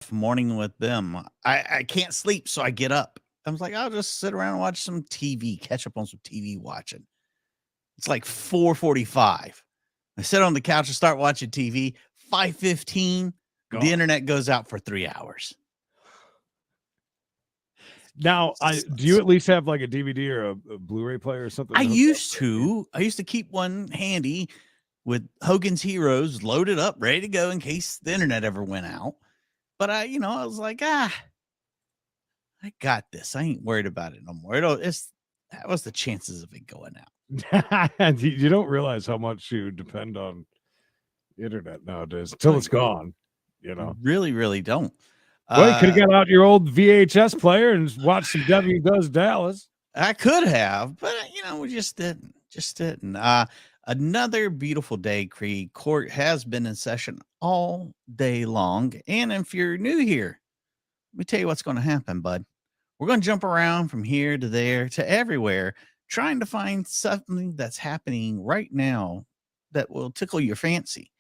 rough morning with them. I can't sleep, so I get up. I was like, I'll just sit around and watch some TV, catch up on some TV watching. It's like 4:45. I sit on the couch and start watching TV. 5:15, the internet goes out for 3 hours. Now, do you at least have like a DVD or a Blu-ray player or something? I used to keep one handy with Hogan's Heroes loaded up, ready to go in case the internet ever went out. But I was like, I got this. I ain't worried about it no more. That was the chances of it going out. You don't realize how much you depend on the internet nowadays until it's gone. Really, really don't. Well, you could have got out your old VHS player and watched some W Does Dallas. I could have, but we just didn't. Another beautiful day, Creed. Court has been in session all day long. And if you're new here, let me tell you what's going to happen, bud. We're going to jump around from here to there to everywhere, trying to find something that's happening right now that will tickle your fancy.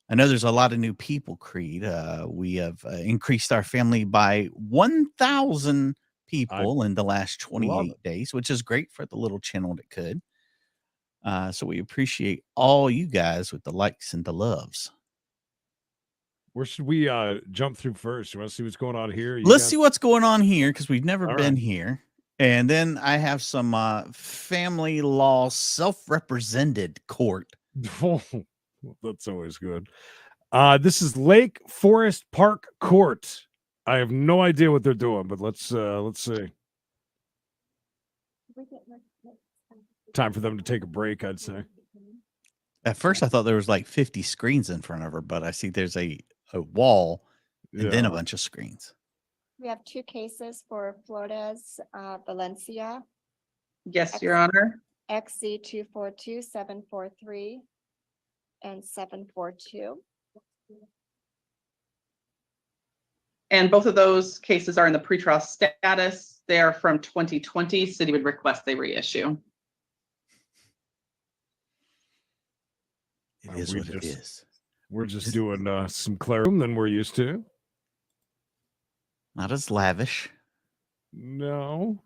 I know there's a lot of new people, Creed. We have increased our family by 1,000 people in the last 28 days, which is great for the little channel that could. So we appreciate all you guys with the likes and the loves. Where should we jump through first? You want to see what's going on here? Let's see what's going on here because we've never been here. And then I have some family law self-represented court. That's always good. This is Lake Forest Park Court. I have no idea what they're doing, but let's see. Time for them to take a break, I'd say. At first, I thought there was like 50 screens in front of her, but I see there's a wall and then a bunch of screens. We have 2 cases for Flores, Valencia. Yes, Your Honor. XC 242-743 and 742. And both of those cases are in the pretrial status. They are from 2020. City would request they reissue. It is what it is. We're just doing some Courtroom than we're used to. Not as lavish. No.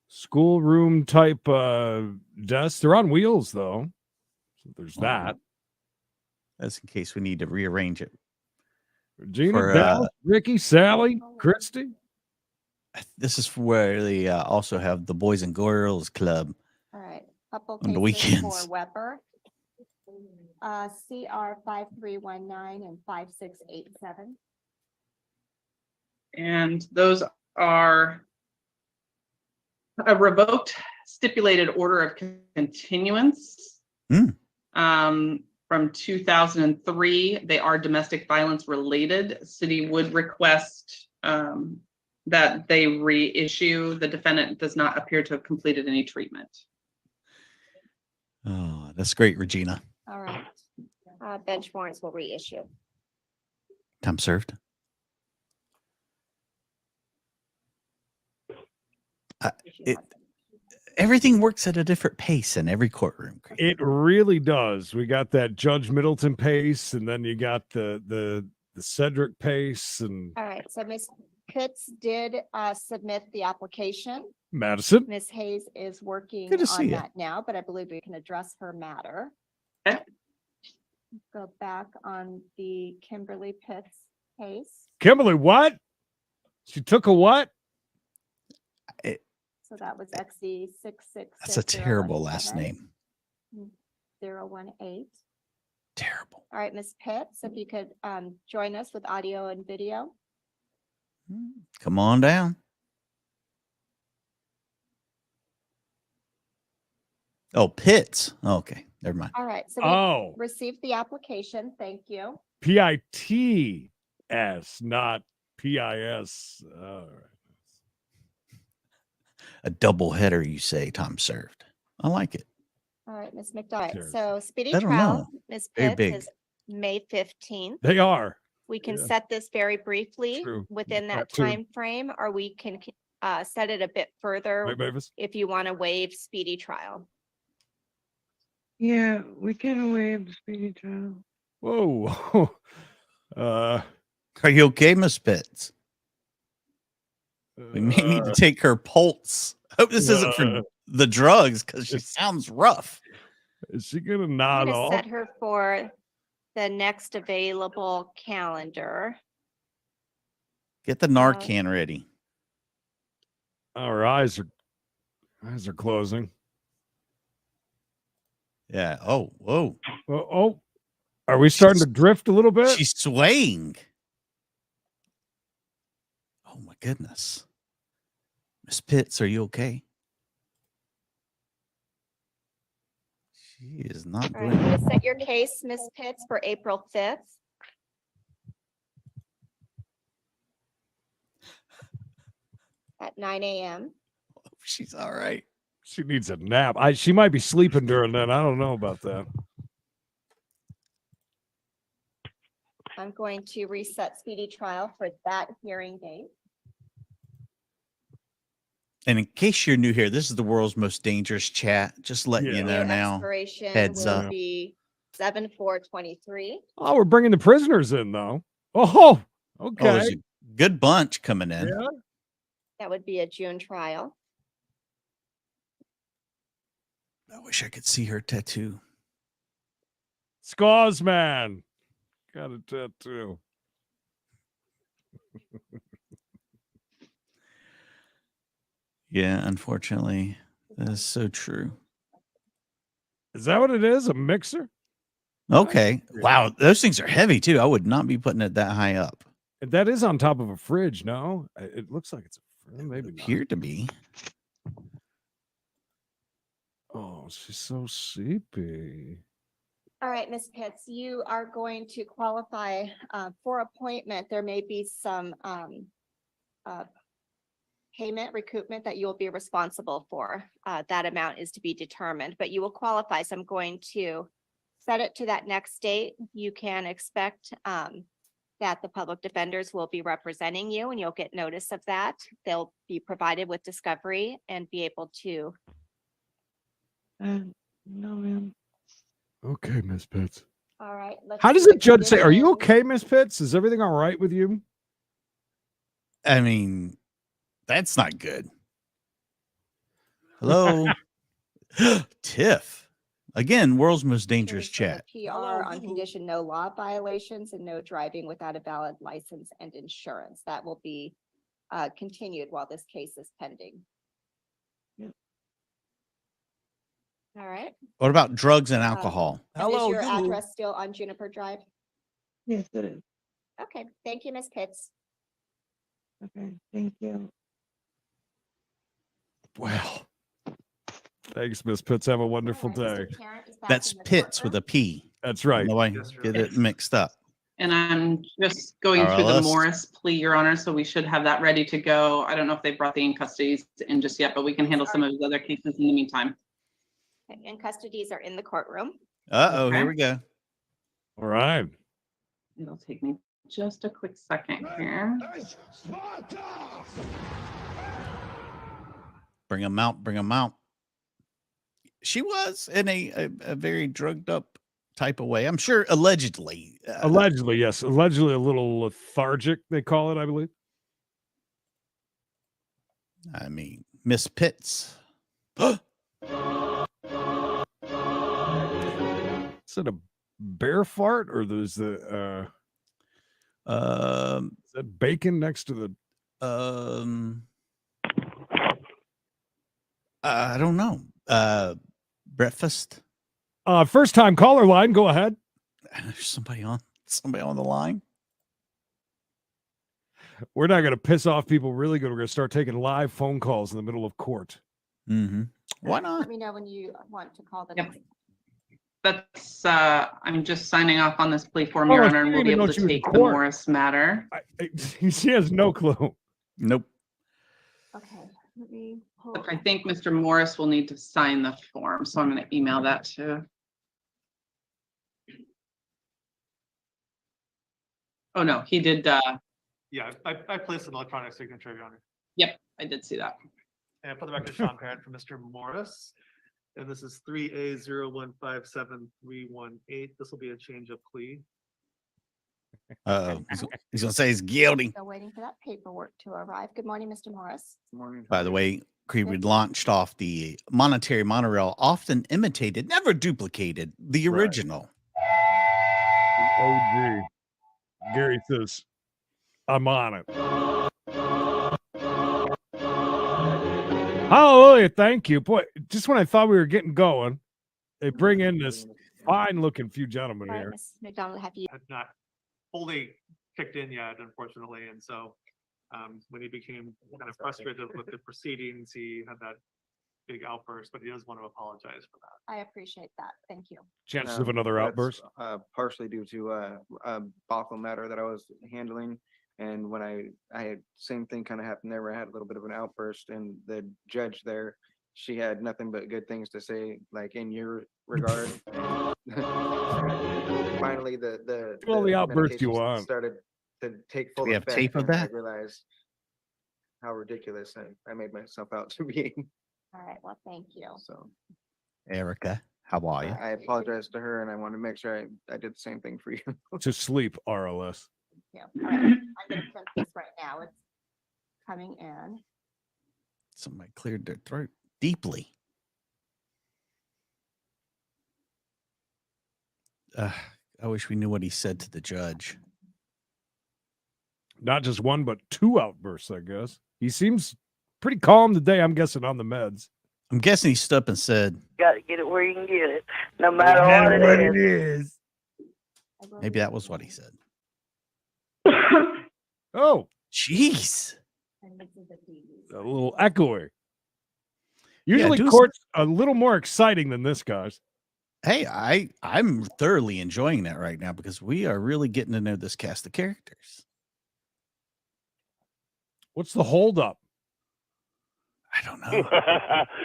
Schoolroom type desks. They're on wheels, though. So there's that. That's in case we need to rearrange it. Regina, Dallas, Ricky, Sally, Christy. This is where they also have the Boys and Girls Club. All right. Couple on the cases weekends. for Weber. CR 5319 and 5687. And those are a revoked stipulated order of continuance from 2003. They are domestic violence related. City would request that they reissue. The defendant does not appear to have completed any treatment. Oh, that's great, Regina. All right. Bench warrants will reissue. Time served. Everything works at a different pace in every courtroom. It really does. We got that Judge Middleton pace, and then you got the Cedric pace. And all right. So Ms. Pitts did submit the application. Madison. Ms. Hayes is working Good to see on you. that now, but I believe we can address her matter. Okay. Go back on the Kimberly Pitts case. Kimberly, what? She took a what? So that was XC 666. That's a terrible last name. 018. Terrible. All right, Ms. Pitts, if you could join us with audio and video. Come on down. Oh, Pitts. Okay, never mind. All right. So we received the application. Thank you. PITS, not PIS. All right. A double header, you say, time served. I like it. All right, Ms. McDowell. Cheers. So speedy I don't trial, know. Ms. Very Pitts big. is May 15th. They are. We can Yeah. set this very briefly True. within that That too. time frame, or we can set it a bit further Right, Mavis? if you want to waive speedy trial. Yeah, we can waive the speedy trial. Whoa. Are you okay, Miss Pitts? We may need to take her pulse. Hope this isn't for the drugs because she sounds rough. Is she gonna I'm nod gonna off? set her for the next available calendar. Get the Narcan ready. Our eyes are closing. Yeah. Oh, whoa. Oh, are we starting to drift a little bit? She's swaying. Oh my goodness. Miss Pitts, are you okay? She is not All right, I'm doing gonna set your case, Miss Pitts, for April 5th. At 9 a.m. She's all right. She needs a nap. She might be sleeping during that. I don't know about that. I'm going to reset speedy trial for that hearing date. And in case you're new here, this is the world's most dangerous chat. Just letting you Yeah. know Date now. expiration Heads will up. be 7/4/23. Oh, we're bringing the prisoners in though. Oh, Oh, okay. there's a good bunch coming in. Yeah. That would be a June trial. I wish I could see her tattoo. Scars man. Got a tattoo. Yeah, unfortunately, that is so true. Is that what it is? A mixer? Okay. Wow, those things are heavy too. I would not be putting it that high up. That is on top of a fridge, no? It looks like it's maybe not. Appeared to be. Oh, she's so sleepy. All right, Ms. Pitts, you are going to qualify for appointment. There may be some payment recoupment that you will be responsible for. That amount is to be determined, but you will qualify. So I'm going to set it to that next date. You can expect that the public defenders will be representing you and you'll get notice of that. They'll be provided with discovery and be able to. No, ma'am. Okay, Miss Pitts. All right. How does the judge say, are you okay, Miss Pitts? Is everything all right with you? I mean, that's not good. Hello. Tiff. Again, world's most dangerous chat. PR on condition no law violations and no driving without a valid license and insurance. That will be continued while this case is pending. All right. What about drugs and alcohol? And is your address still on Juniper Drive? Yes, it is. Okay, thank you, Ms. Pitts. Okay, thank you. Well, thanks, Miss Pitts. Have a wonderful All right, day. Mr. Tarrant is back That's in the Pitts with courtroom. a P. That's right. No, I Yes, sir. get it mixed up. And I'm just going Our through the list. Morris plea, Your Honor, so we should have that ready to go. I don't know if they brought the in custodies in just yet, but we can handle some of his other cases in the meantime. Okay, and custodies are in the courtroom. Uh-oh, Okay. here we go. All right. It'll take me just a quick second here. Bring them out, bring them out. She was in a very drugged up type of way. I'm sure allegedly. Allegedly, yes. Allegedly a little lethargic, they call it, I believe. I mean, Miss Pitts. Is it a bear fart or there's the is that bacon next to the I don't know. Breakfast. First time caller line? Go ahead. There's somebody on the line. We're not going to piss off people really good. We're going to start taking live phone calls in the middle of court. Mm-hmm. Why not? Let me know when you want to call the Yep. next. That's, I'm just signing off on this plea form, Your Oh, Honor, she and we'll didn't be even able know to she was in take the court. Morris matter. She has no clue. Nope. Okay, let me. pull But I think Mr. Morris will need to sign the form, so I'm going to email that to. Oh, no, he did, Yeah, I placed an electronic signature, Your Honor. yep, I did see that. And for the record, Sean Parent for Mr. Morris. And this is 3A0157-318. This will be a change of plea. He's gonna say he's guilty. Still waiting for that paperwork to arrive. Good morning, Mr. Morris. Morning. By the way, Creed launched off the monetary monorail, often imitated, never duplicated the Right. original. OG. Gary says, I'm on it. Hallelujah. Thank you. Boy, just when I thought we were getting going, they bring in this fine looking few gentlemen All right, here. Ms. McDonald, have you? Had not fully kicked in yet, unfortunately, and so when he became kind of frustrated with the proceedings, he had that big outburst, but he does want to apologize for that. I appreciate that. Thank you. Chances of another outburst. Partially due to a Bothell matter that I was handling. And when I had same thing kind of happened there, where I had a little bit of an outburst, and the judge there, she had nothing but good things to say, like in your regard. Finally, All the outbursts you medications want. started to take full we have effect, tape of and I that? realized how ridiculous I made myself out to be. All right, well, thank you. So Erica, how are you? I apologize to her, and I want to make sure I did the same thing for you. To sleep, RLS. Yeah. All right. I'm gonna print this right now. It's coming in. Somebody cleared their throat deeply. I wish we knew what he said to the judge. Not just one, but two outbursts, I guess. He seems pretty calm today, I'm guessing, on the meds. I'm guessing he stood up and said, Got to get it where you can get it, no matter what it is. I will maybe that was what he said. Oh, Jeez. And this is the DVD. a little echoing. Usually do court's a little more exciting than this, guys. Hey, I'm thoroughly enjoying that right now because we are really getting to know this cast of characters. What's the holdup? I don't know.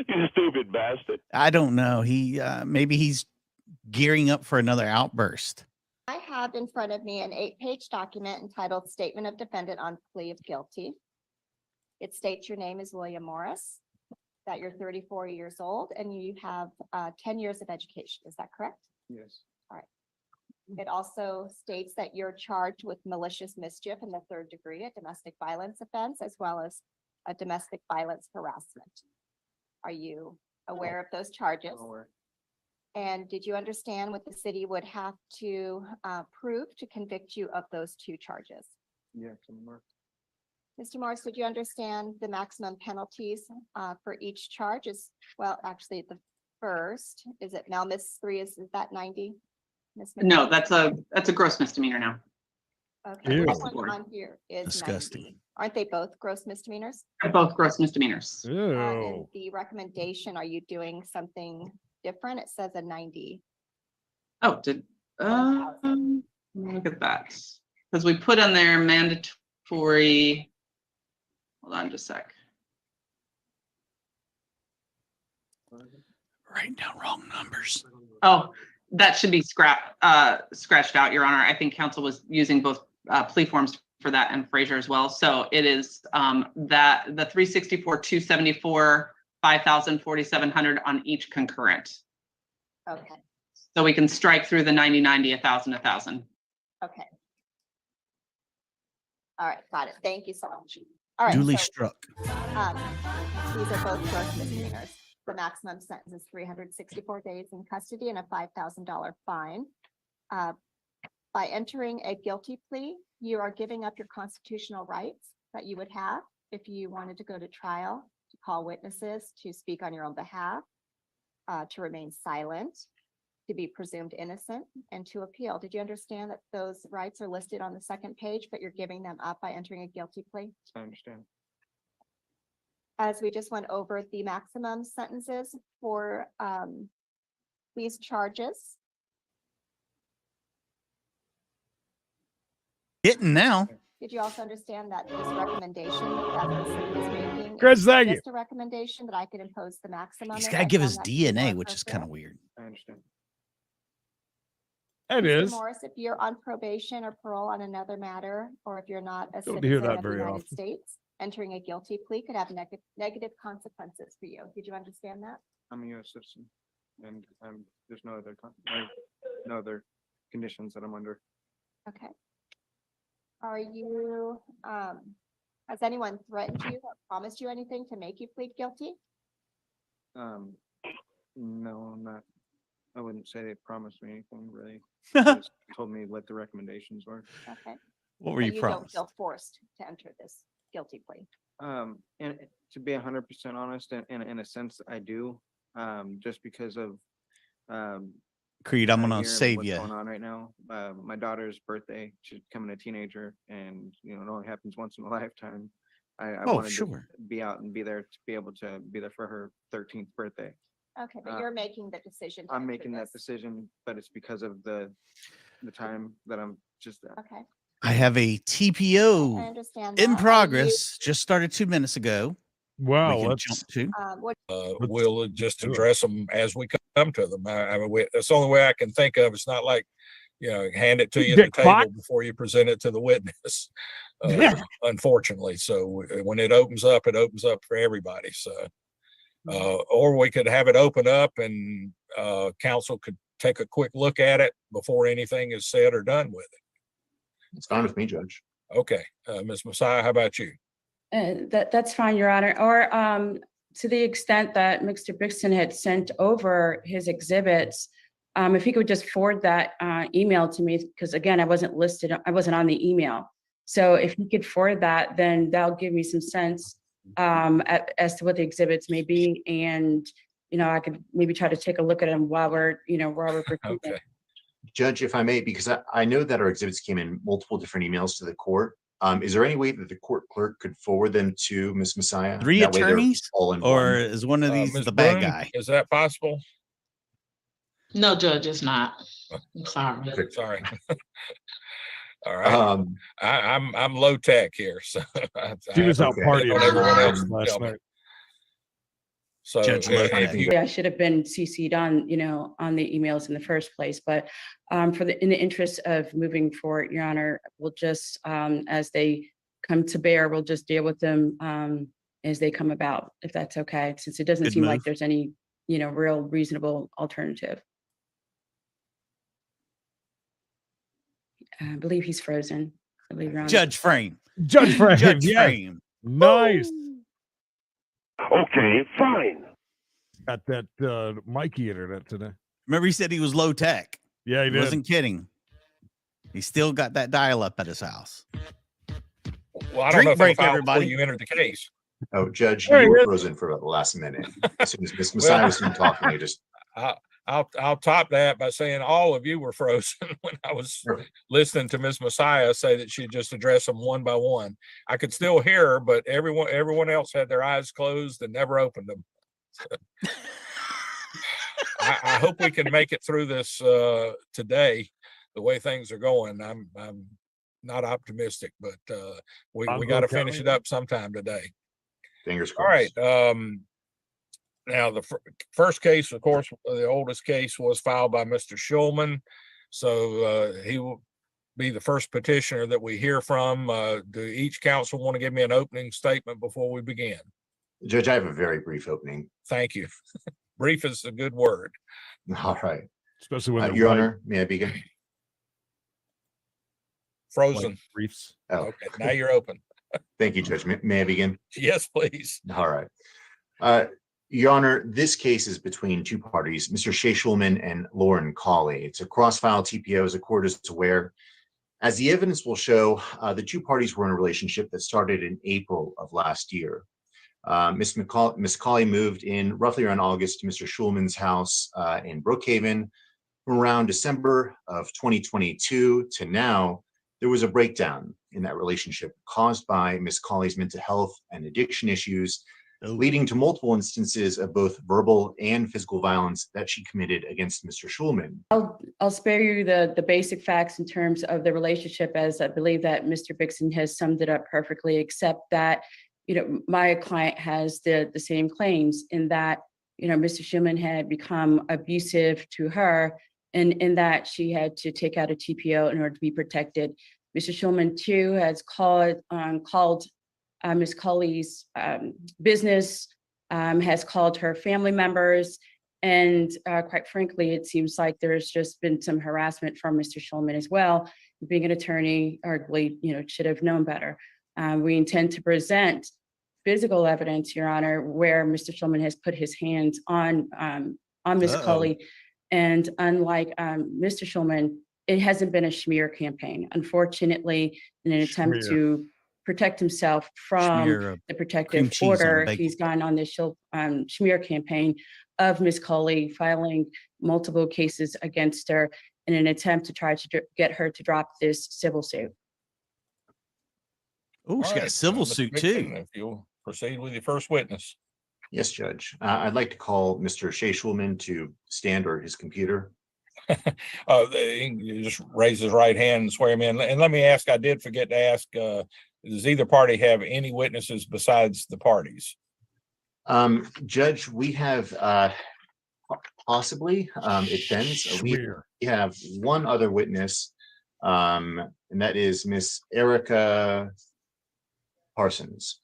You stupid bastard. I don't know. He maybe he's gearing up for another outburst. I have in front of me an 8-page document entitled Statement of Defendant on Plea of Guilty. It states your name is William Morris, that you're 34 years old, and you have 10 years of education. Is that correct? Yes. It also states that you're charged with malicious mischief in the 3rd degree, a domestic violence offense, as well as a domestic violence harassment. Are you aware of those charges? And did you understand what the city would have to prove to convict you of those 2 charges? Yeah. Mr. Morris, did you understand the maximum penalties for each charge is, well, actually, the first, is it now Miss 3, is that 90? Ms. No, McDonald? that's a gross misdemeanor now. Okay, Ew. this Across the one board. on here is 90. Disgusting. Aren't they both gross misdemeanors? They're both gross misdemeanors. Ew. And the recommendation, are you doing something different? It says a 90. Oh, look at that. Because we put on there mandatory, hold on just a sec. Writing down wrong numbers. Oh, that should be scratched out, Your Honor. I think counsel was using both plea forms for that and Frazier as well. So it is that the 364, 274, 5,000, 4,700 on each concurrent. Okay, So we can strike through the 90, 90, 1,000, 1,000. okay. All right, got it. Thank you so much. All right, Duly so, struck. these are both gross misdemeanors. The maximum sentence is 364 days in custody and a $5,000 fine. By entering a guilty plea, you are giving up your constitutional rights that you would have if you wanted to go to trial, to call witnesses, to speak on your own behalf, to remain silent, to be presumed innocent, and to appeal. Did you understand that those rights are listed on the 2nd page, but you're giving them up by entering a guilty plea? I understand. As we just went over the maximum sentences for these charges. Hitting now. Did you also understand that this recommendation that the city is making? Chris, is thank you. Just a recommendation that I could impose the maximum. He's if got to I give found his that to be more DNA, which is kind of appropriate? weird. I understand. It Mr. is. Morris, if you're on probation or parole on another matter, or if you're not a Don't hear citizen that of the very United often. States, entering a guilty plea could have negative consequences for you. Did you understand that? I'm a U.S. citizen, and there's no other no other conditions that I'm under. Okay. Are you, has anyone threatened you or promised you anything to make you plead guilty? No, I'm not. I wouldn't say they promised me anything really. They just told me what the recommendations were. Okay. What were But you you don't promised? feel forced to enter this guilty plea. And to be 100% honest, in a sense, I do, just because of, Creed, I'm time gonna here and save what's you. going on right now. My daughter's birthday, she's becoming a teenager, and you know, it only happens once in a lifetime. I Oh, wanted to sure. be out and be there to be able to be there for her 13th birthday. Okay, but you're making the decision. to I'm enter making that this. decision, but it's because of the time that I'm just Okay, I have a I TPO understand in that. Are you, progress. Just started 2 minutes ago. Well, We can let's jump to. what, Let's we'll just do it. address them as we come to them. I mean, that's the only way I can think of. It's not like, hand it to you at the Get clocked? table before you present it to the witness. Yeah. Unfortunately, so when it opens up for everybody. So, or we could have it open up and council could take a quick look at it before anything is said or done with it. It's fine with me, Judge. Okay, Ms. Messiah, how about you? That's fine, Your Honor. Or to the extent that Mr. Brixton had sent over his exhibits, if he could just forward that email to me, because again, I wasn't on the email. So if he could forward that, then that'll give me some sense as to what the exhibits may be. And, I could maybe try to take a look at them while we're proceeding. Okay. Judge, if I may, because I know that our exhibits came in multiple different emails to the court. Is there any way that the court clerk could forward them to Ms. Messiah? 3 That way they're attorneys, all in or one. is one of these Ms. the bad Broom, guy? is that possible? No, Judge, it's not. I'm sorry. Sorry. All right. I'm low tech here, so She was out okay. partying on everyone else last tell me. night. So Judge if Logan. you, I should have been CC'd on the emails in the first place, but in the interest of moving forward, Your Honor, we'll just, as they come to bear, we'll just deal with them as they come about, if that's okay, since it doesn't Good seem like move. there's any, real reasonable alternative. I believe he's frozen. I believe, Your Honor. Judge Frame. Judge Frame. Judge Yes. Frame. Nice. Okay, fine. Got that Mikey internet today. Remember, he said he was low tech. Yeah, he He did. wasn't kidding. He still got that dial up at his house. well, I don't Drink know if break, I'm filed everybody. before you entered the case. Oh, Judge, Hey, you were yeah. frozen for about the last minute. As soon as Ms. Messiah was done talking, you just I'll top that by saying all of you were frozen when I was listening to Ms. Messiah say that she just addressed them one by one. I could still hear her, but everyone else had their eyes closed and never opened them. I hope we can make it through this today. The way things are going, I'm not optimistic, but we got to finish it up sometime today. fingers All crossed. right. Now the first case, of course, the oldest case was filed by Mr. Schulman, so he will be the first petitioner that we hear from. Do each counsel want to give me an opening statement before we begin? Judge, I have a very brief opening. Thank you. Brief is a good word. All right. Especially when they're Your white, Honor, may I begin? Frozen. white briefs. Oh, Okay, now you're open. thank you, Judge. May I begin? Yes, please. All right. Your Honor, this case is between two parties, Mr. Shea Schulman and Lauren Cawley. It's a cross-file TPO, as the court is aware. As the evidence will show, the two parties were in a relationship that started in April of last year. Ms. Cawley moved in roughly around August to Mr. Schulman's house in Brookhaven. From around December of 2022 to now, there was a breakdown in that relationship caused by Ms. Cawley's mental health and addiction issues, leading to multiple instances of both verbal and physical violence that she committed against Mr. Schulman. I'll spare you the basic facts in terms of the relationship, as I believe that Mr. Brixton has summed it up perfectly, except that, my client has the same claims in that, Mr. Schulman had become abusive to her, and in that she had to take out a TPO in order to be protected. Mr. Schulman too has called Ms. Cawley's business, has called her family members, and quite frankly, it seems like there's just been some harassment from Mr. Schulman as well. being an attorney, arguably, should have known better. We intend to present physical evidence, Your Honor, where Mr. Schulman has put his hands on Ms. Culley. And unlike Mr. Schulman, it hasn't been a smear campaign. Unfortunately, in an attempt to protect himself from the protective order, he's gone on this smear campaign of Ms. Culley, filing multiple cases against her in an attempt to try to get her to drop this civil suit. Oh, she got a civil suit too. If you'll proceed with your first witness. Yes, Judge. I'd like to call Mr. Shea-Schulman to stand or his computer. You just raise his right hand and swear him in. And let me ask, I did forget to ask, does either party have any witnesses besides the parties? Judge, we have possibly, it depends. We have one other witness, and that is Miss Erica Parsons.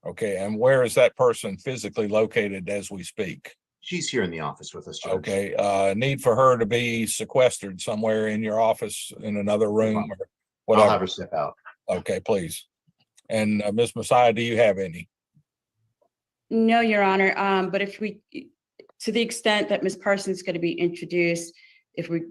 Okay, and where is that person physically located as we speak? She's here in the office with us, Judge. Okay, need for her to be sequestered somewhere in your office in another room or whatever. I'll have her step out. Okay, please. And Ms. Messiah, do you have any? No, Your Honor, but if we, to the extent that Ms. Parsons is going to be introduced, if we,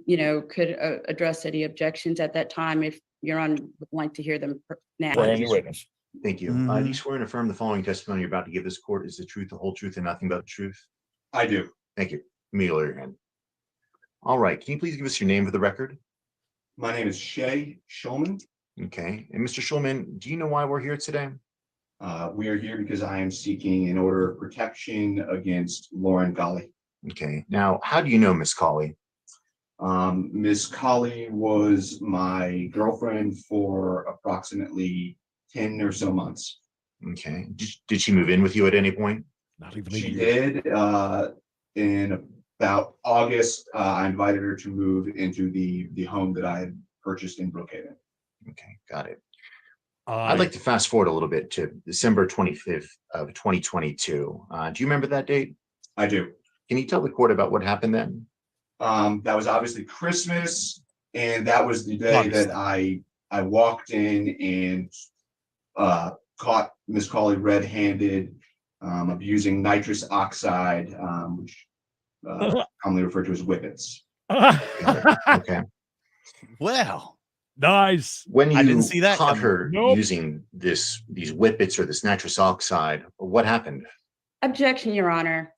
could address any objections at that time, if Your Honor would like to hear them now. For any witness. Thank you. Do you swear and affirm the following testimony you're about to give this court is the truth, the whole truth, and nothing but the truth? I do. Thank you. Let me lower your hand. All right. Can you please give us your name for the record? My name is Shea Schulman. Okay. And Mr. Schulman, do you know why we're here today? We are here because I am seeking an order of protection against Lauren Colley. Okay. Now, how do you know Miss Colley? Miss Colley was my girlfriend for approximately 10 or so months. Okay. Did she move in with you at any point? Not even She did. In about August, I invited her to move into the home that I had purchased in Brookhaven. Okay, got it. I'd like to fast forward a little bit to December 25th of 2022. Do you remember that date? I do. Can you tell the court about what happened then? That was obviously Christmas, and that was the day that I walked in and caught Miss Colley red-handed, abusing nitrous oxide, which commonly referred to as whippets. Okay. Wow. Nice. When you I didn't see that caught coming. her using these whippets or this nitrous oxide, what happened? Objection, Your Honor.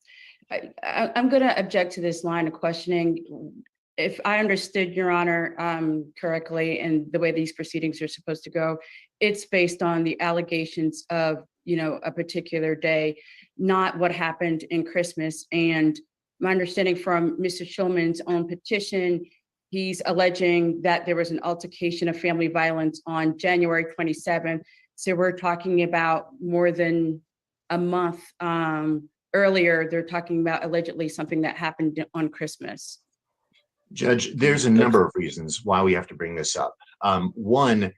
I'm going to object to this line of questioning. If I understood Your Honor correctly, and the way these proceedings are supposed to go, it's based on the allegations of, a particular day, not what happened in Christmas. And my understanding from Mr. Schulman's own petition, he's alleging that there was an altercation of family violence on January 27th. So we're talking about more than a month earlier. They're talking about allegedly something that happened on Christmas. Judge, there's a number of reasons why we have to bring this up. One,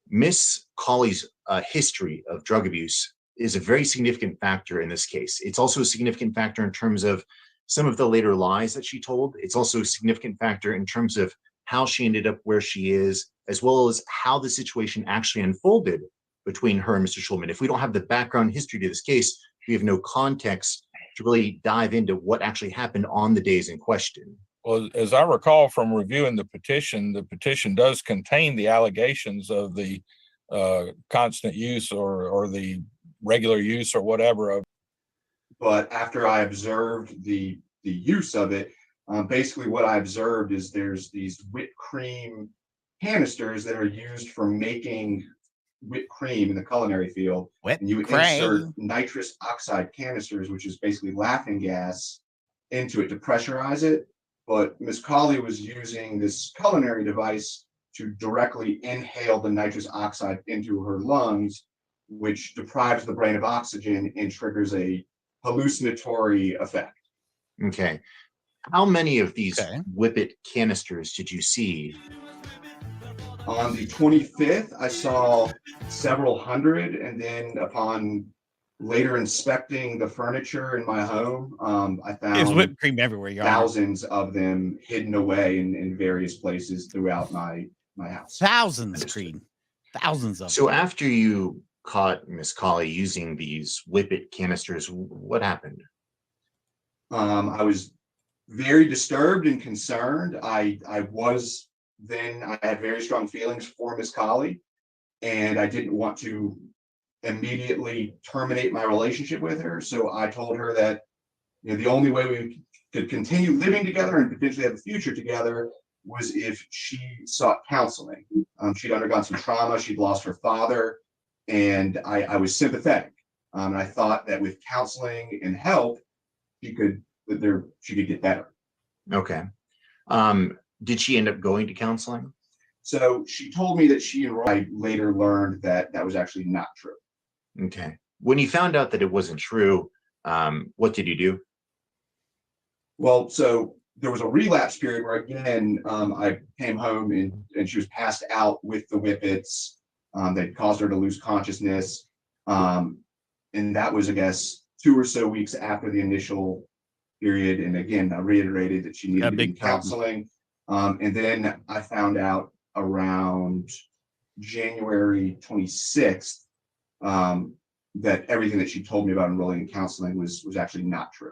Miss Colley's history of drug abuse is a very significant factor in this case. It's also a significant factor in terms of some of the later lies that she told. It's also a significant factor in terms of how she ended up where she is, as well as how the situation actually unfolded between her and Mr. Schulman. If we don't have the background history to this case, we have no context to really dive into what actually happened on the days in question. Well, as I recall from reviewing the petition does contain the allegations of the constant use or the regular use or whatever of. But after I observed the use of it, basically what I observed is there's these whipped cream canisters that are used for making whipped cream in the culinary field. And you insert nitrous oxide canisters, which is basically laughing gas, into it to pressurize it. But Ms. Colley was using this culinary device to directly inhale the nitrous oxide into her lungs, which deprives the brain of oxygen and triggers a hallucinatory effect. Okay. How many of these whippet canisters did you see? On the 25th, I saw several hundred, and then upon later inspecting the furniture in my home, I found there's whipped cream everywhere. Thousands of them hidden away in various places throughout my my house. Thousands, Understood. Creed. Thousands of So them. after you caught Miss Colley using these whippet canisters, what happened? I was very disturbed and concerned. I had very strong feelings for Miss Colley, and I didn't want to immediately terminate my relationship with her. So I told her that, you know, the only way we could continue living together and potentially have a future together was if she sought counseling. She'd undergone some trauma. She'd lost her father, and I was sympathetic. And I thought that with counseling and help, she could get better. Okay. Did she end up going to counseling? So she told me that she enrolled. I later learned that that was actually not true. Okay. When you found out that it wasn't true, what did you do? Well, so there was a relapse period where again, I came home and she was passed out with the whippets. That caused her to lose consciousness. And that was, I guess, 2 or so weeks after the initial period. And again, I reiterated that she needed to be in counseling. And then I found out around January 26th that everything that she told me about enrolling in counseling was actually not true.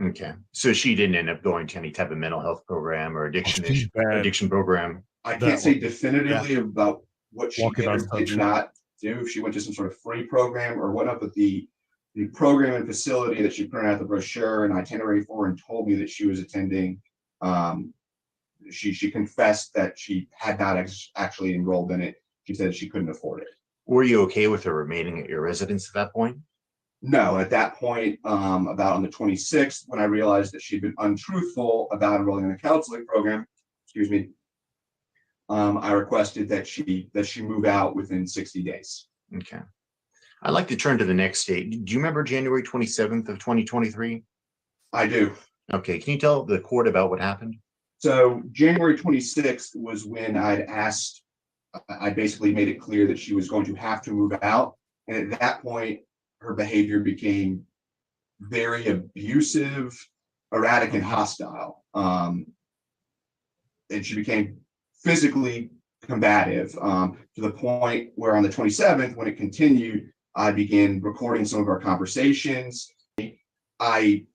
Okay. So she didn't end up going to any type of mental health program or addiction program? I can't say definitively about what she Walking did on or did sunshine. not do. If she went to some sort of free program or whatnot, but the program and facility that she printed out the brochure and itinerary for and told me that she was attending, she confessed that she had not actually enrolled in it. She said she couldn't afford it. Were you okay with her remaining at your residence at that point? No, at that point, about on the 26th, when I realized that she'd been untruthful about enrolling in a counseling program, I requested that she move out within 60 days. Okay. I'd like to turn to the next date. Do you remember January 27th of 2023? I do. Okay. Can you tell the court about what happened? So January 26th was when I basically made it clear that she was going to have to move out. And at that point, her behavior became very abusive, erratic, and hostile. And she became physically combative to the point where on the 27th, when it continued, I began recording some of our conversations. I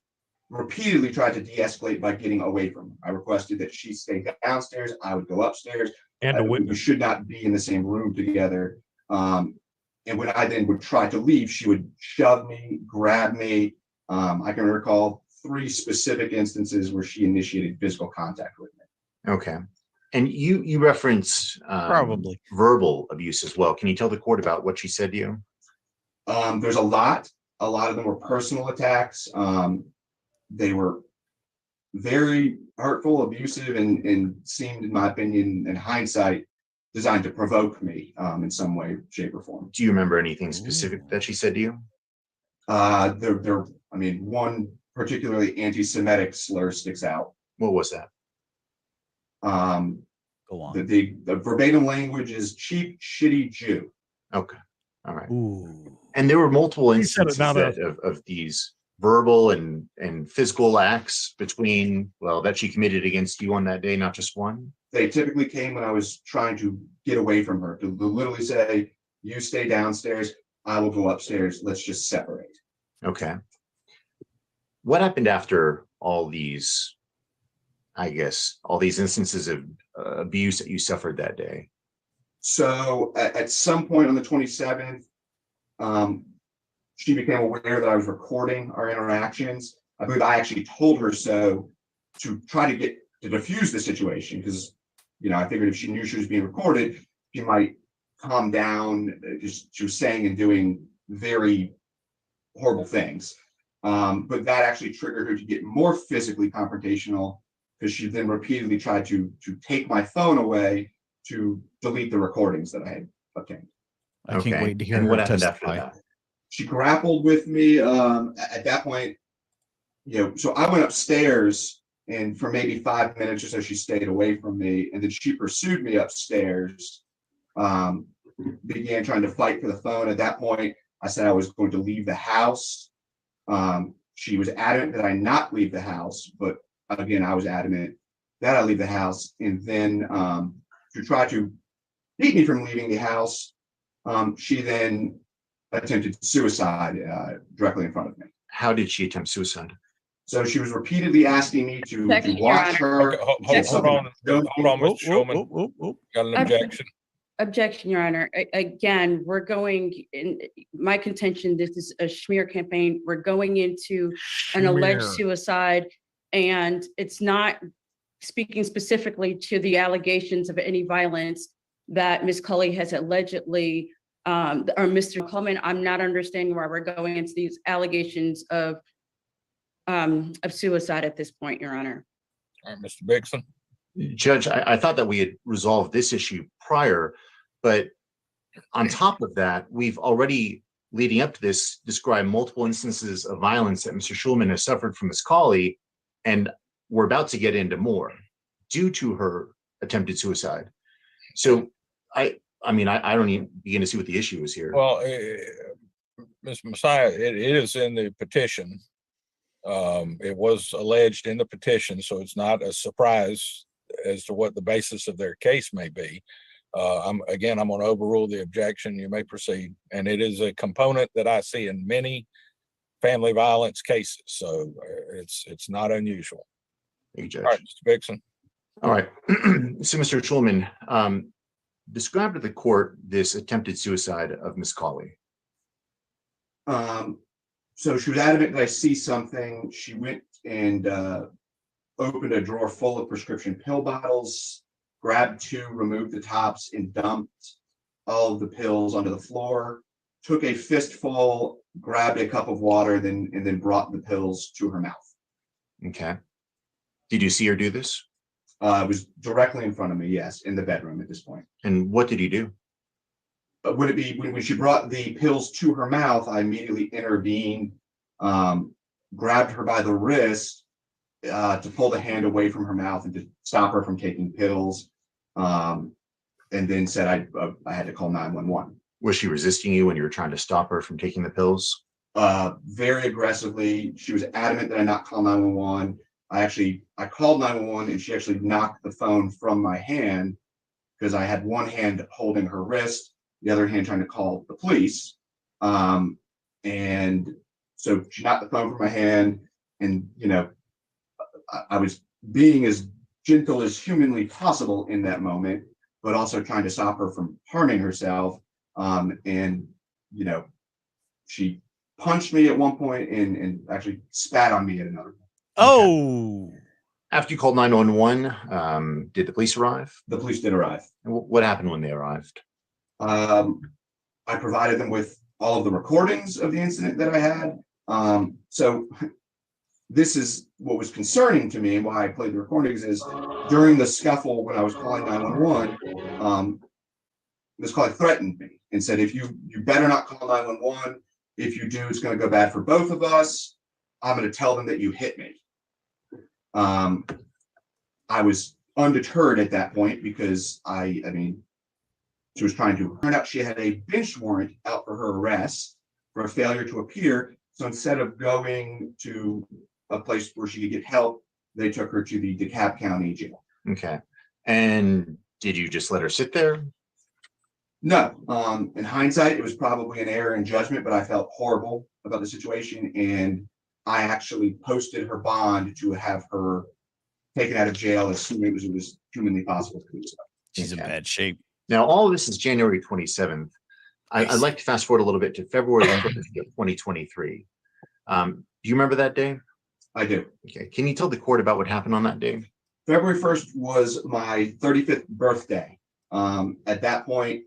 repeatedly tried to de-escalate by getting away from her. I requested that she stay downstairs. I would go upstairs. And we should not be in the same room together. And when I then would try to leave, she would shove me, grab me. I can recall 3 specific instances where she initiated physical contact with me. Okay. And you reference Probably verbal abuse as well. Can you tell the court about what she said to you? There's a lot of them were personal attacks. They were very hurtful, abusive, and seemed, in my opinion, in hindsight, designed to provoke me in some way, shape, or form. Do you remember anything specific that she said to you? One particularly anti-Semitic slur sticks out. What was that? Go on. The verbatim language is cheap, shitty Jew. Okay. All right. Ooh. And there were multiple He said it, instances not of these verbal and physical acts that she committed against you on that day, not just one? They typically came when I was trying to get away from her, to literally say, you stay downstairs, I will go upstairs, let's just separate. Okay. What happened after all these instances of abuse that you suffered that day? So at some point on the 27th, she became aware that I was recording our interactions. I believe I actually told her so to try to diffuse the situation, because, I figured if she knew she was being recorded, she might calm down, because she was saying and doing very horrible things. But that actually triggered her to get more physically confrontational, because she then repeatedly tried to take my phone away to delete the recordings that I had obtained. I can't wait to hear and her what happened testify. after that? She grappled with me at that point. So I went upstairs, and for maybe 5 minutes or so, she stayed away from me, and then she pursued me upstairs, began trying to fight for the phone. At that point, I said I was going to leave the house. She was adamant that I not leave the house, but again, I was adamant that I leave the house. And then to try to keep me from leaving the house, she then attempted suicide directly in front of me. How did she attempt suicide? So she was repeatedly asking me to Second, Your watch Honor. her. Okay, hold get something on, done. hold on, Mr. Shulman. Got an objection? Objection, Your Honor. Again, we're going in, my contention, this is a smear campaign. We're going into an alleged Smear. suicide, and it's not speaking specifically to the allegations of any violence that Ms. Cully has allegedly, or Mr. Coleman, I'm not understanding why we're going into these allegations of suicide at this point, Your Honor. All right, Mr. Bixson. Judge, I thought that we had resolved this issue prior, but on top of that, we've already, leading up to this, described multiple instances of violence that Mr. Shulman has suffered from Ms. Colley, and we're about to get into more due to her attempted suicide. So I don't even begin to see what the issue is here. Well, Ms. Messiah, it is in the petition. It was alleged in the petition, so it's not a surprise as to what the basis of their case may be. I'm going to overrule the objection. You may proceed. And it is a component that I see in many family violence cases. So it's not unusual. Thank you, Judge. All right, Mr. Bixson. All right. So, Mr. Shulman, describe to the court this attempted suicide of Ms. Colley. So she was adamant that I see something. She went and opened a drawer full of prescription pill bottles, grabbed two, removed the tops, and dumped all of the pills onto the floor, took a fistful, grabbed a cup of water, and then brought the pills to her mouth. Okay. Did you see her do this? It was directly in front of me, yes, in the bedroom at this point. And what did you do? Would it be when she brought the pills to her mouth, I immediately intervened, grabbed her by the wrist to pull the hand away from her mouth and to stop her from taking pills, and then said I had to call 911. Was she resisting you when you were trying to stop her from taking the pills? Very aggressively. She was adamant that I not call 911. I called 911 and she actually knocked the phone from my hand because I had one hand holding her wrist, the other hand trying to call the police. And so she knocked the phone from my hand, and I was being as gentle as humanly possible in that moment, but also trying to stop her from harming herself. And she punched me at one point and actually spat on me at another point. Oh, After you called 911, did the police arrive? The police did arrive. And what happened when they arrived? I provided them with all of the recordings of the incident that I had. So this is what was concerning to me, and why I played the recordings is during the scuffle when I was calling 911, Ms. Colley threatened me and said, if you better not call 911. If you do, it's going to go bad for both of us. I'm going to tell them that you hit me. I was undeterred at that point because she was trying to. Turned out she had a bench warrant out for her arrest for a failure to appear. So instead of going to a place where she could get help, they took her to the DeKalb County Jail. Okay. And did you just let her sit there? No. In hindsight, it was probably an error in judgment, but I felt horrible about the situation, and I actually posted her bond to have her taken out of jail as soon as it was humanly possible to do so. she's in bad shape. Now, all of this is January 27th. I'd like to fast forward a little bit to February 1st of 2023. Do you remember that day? I do. Okay. Can you tell the court about what happened on that day? February 1st was my 35th birthday. At that point,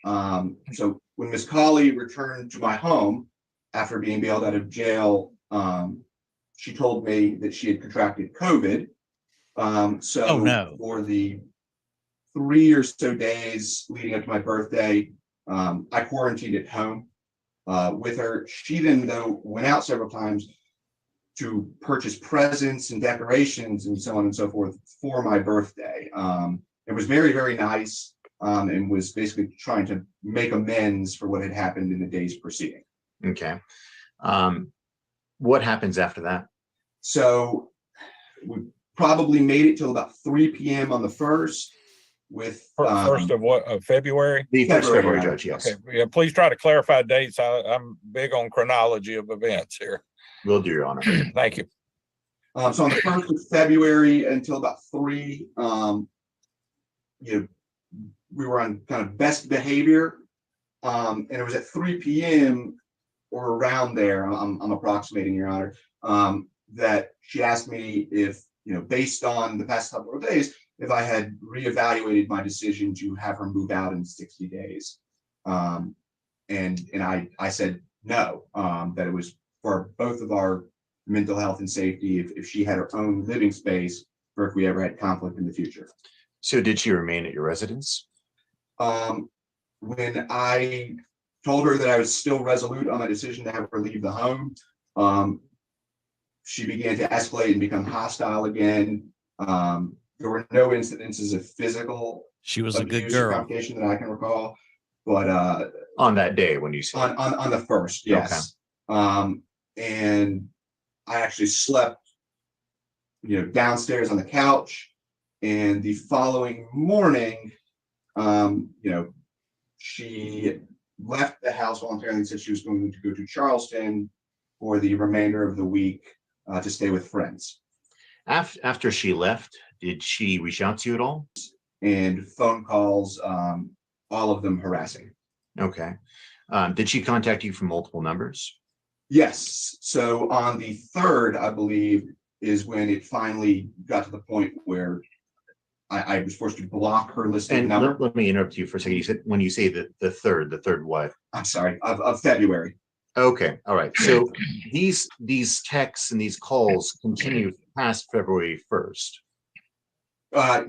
so when Ms. Colley returned to my home after being bailed out of jail, she told me that she had contracted COVID. For the 3 or so days leading up to my birthday, I quarantined at home with her. She then, though, went out several times to purchase presents and decorations and so on and so forth for my birthday. It was very, very nice, and was basically trying to make amends for what had happened in the days preceding. Okay. What happens after that? So we probably made it till about 3 p.m. on the 1st. with First of what, of February? The first February, February, Your Judge, yes. Okay, yeah, please try to clarify dates. I'm big on chronology of events here. Will do, Your Honor. Thank you. So on the 1st of February until about 3, we were on kind of best behavior. And it was at 3 p.m. or around there, I'm approximating, Your Honor, that she asked me if, based on the past couple of days, if I had reevaluated my decision to have her move out in 60 days. And I said no, that it was for both of our mental health and safety if she had her own living space, or if we ever had conflict in the future. So did she remain at your residence? When I told her that I was still resolute on my decision to have her leave the home, she began to escalate and become hostile again. There were no incidences of physical She was a good abuse or girl. confrontation that I can recall, but On that day when you said on the 1st, yes. And I actually slept, downstairs on the couch, and the following morning, she left the house voluntarily and said she was going to go to Charleston for the remainder of the week to stay with friends. After she left, did she reach out to you at all? And phone calls, all of them harassing. Okay. Did she contact you from multiple numbers? Yes. So on the 3rd, I believe, is when it finally got to the point where I was forced to block her listed And number. let me interrupt you for a second. You said when you say the 3rd what? I'm sorry, of February. Okay, all right. So these texts and these calls continue past February 1st.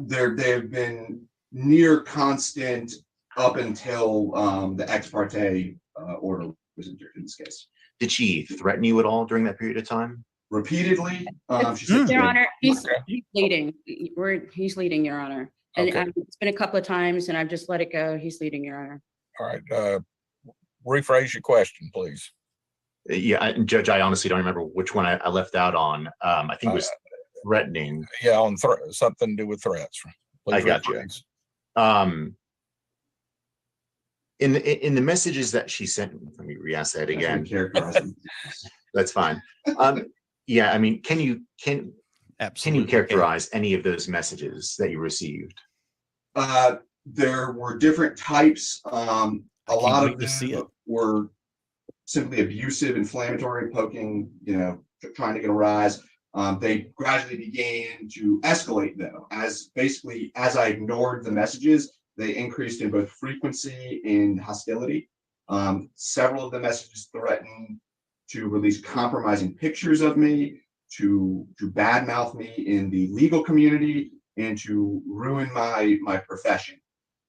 They've been near constant up until the ex parte order was entered in this case. Did she threaten you at all during that period of time? Repeatedly. She said Your Honor, he's leading. He's leading, Your Honor. And Okay. it's been a couple of times and I've just let it go. He's leading, Your Honor. All right, rephrase your question, please. Yeah, Judge, I honestly don't remember which one I left out on. I think it was threatening. Yeah, on something to do with threats. Please I got you. rephrase. In the messages that she sent, let me re-ask that again. That's fine. Yeah, I mean, can you characterize any of those messages that you received? There were different types. A lot of them were simply abusive, inflammatory, poking, trying to get a rise. They gradually began to escalate though, as I ignored the messages, they increased in both frequency and hostility. Several of the messages threatened to release compromising pictures of me, to badmouth me in the legal community, and to ruin my profession,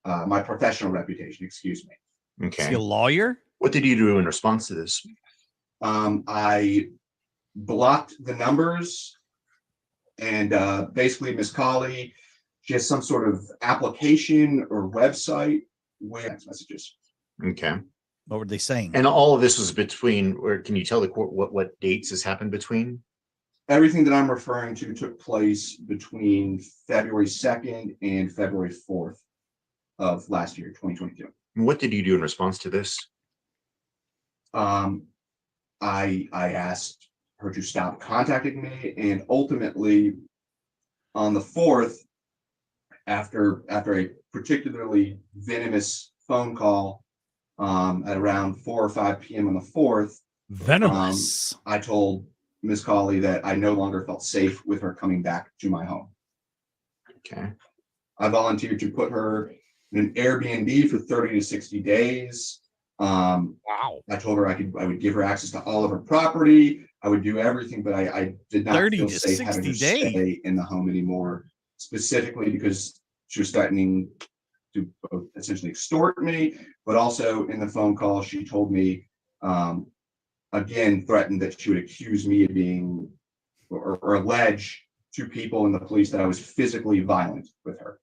my professional reputation, excuse me. Okay. Is he a lawyer? What did you do in response to this? I blocked the numbers, and basically Ms. Colley, she has some sort of application or website with text messages. Okay. What were they saying? And all of this was between, or can you tell the court what dates this happened between? Everything that I'm referring to took place between February 2nd and February 4th of last year, 2022. What did you do in response to this? I asked her to stop contacting me, and ultimately on the 4th, after a particularly venomous phone call at around 4 or 5 p.m. on the 4th, venomous, I told Ms. Colley that I no longer felt safe with her coming back to my home. Okay. I volunteered to put her in an Airbnb for 30 to 60 days. Wow. I told her I would give her access to all of her property. I would do everything, but I did not 30 feel to safe having her 60 days. stay in the home anymore, specifically because she was threatening to both essentially extort me, but also in the phone call, she told me, again, threatened that she would accuse me of being, or allege to people and the police that I was physically violent with her.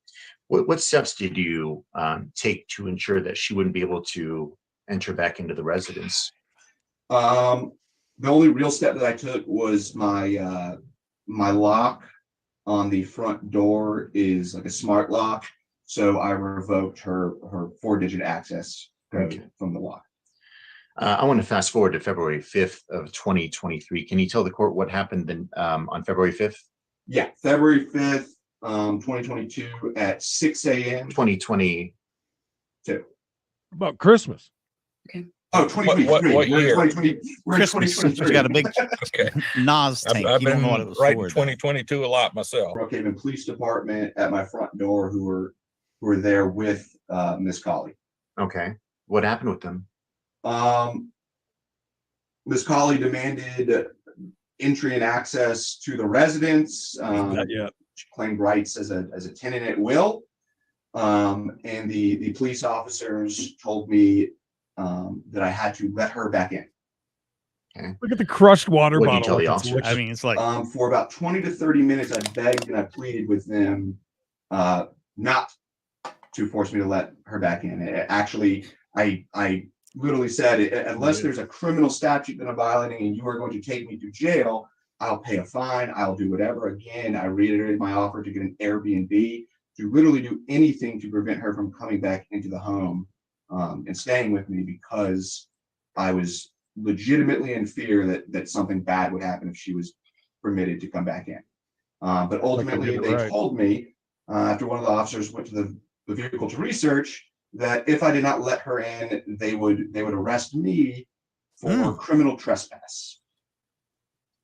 What steps did you take to ensure that she wouldn't be able to enter back into the residence? The only real step that I took was my lock on the front door is like a smart lock. So I revoked her 4-digit access code Okay. from the lock. I want to fast forward to February 5th of 2023. Can you tell the court what happened then on February 5th? Yeah, February 5th, 2022 at 6 a.m. 2020. About Christmas. Oh, 2023. what We're in year? 2020. We're in Christmas. 2023. She's got a big Okay. Nas tank. I've You don't know what been it was writing for. 2022 a lot myself. Brookhaven Police Department at my front door who were there with Miss Colley. Okay. What happened with them? Miss Colley demanded entry and access to the residence. Not yet. She claimed rights as a tenant at will. And the police officers told me that I had to let her back in. Okay. Look at the crushed water What'd you bottle. tell the It's officers? liquid. I mean, it's like For about 20 to 30 minutes, I begged and I pleaded with them not to force me to let her back in. Actually, I literally said, unless there's a criminal statute that I'm violating and you are going to take me to jail, I'll pay a fine. I'll do whatever. Again, I reiterated my offer to get an Airbnb, to literally do anything to prevent her from coming back into the home and staying with me, because I was legitimately in fear that something bad would happen if she was permitted to come back in. But ultimately, they told me after one of the officers went to the vehicle to research that if I did not let her in, they would arrest me for criminal trespass.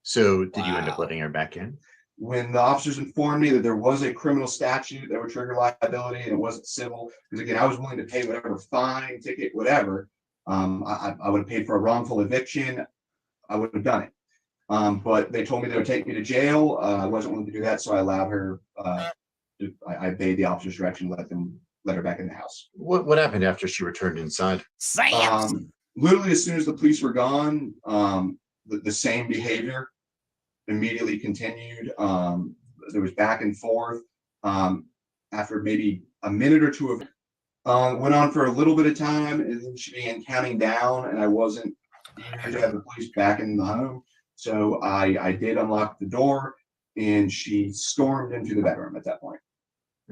So did you end up letting her back in? When the officers informed me that there was a criminal statute that would trigger liability and it wasn't civil, because again, I was willing to pay whatever fine, ticket, whatever. I would have paid for a wrongful eviction. I would have done it. But they told me they would take me to jail. I wasn't willing to do that, so I allowed her. I obeyed the officer's direction, let her back in the house. What happened after she returned inside? Literally, as soon as the police were gone, the same behavior immediately continued. There was back and forth. After maybe a minute or two of went on for a little bit of time, and then she began counting down, and I wasn't eager to have the police back in the home. So I did unlock the door, and she stormed into the bedroom at that point.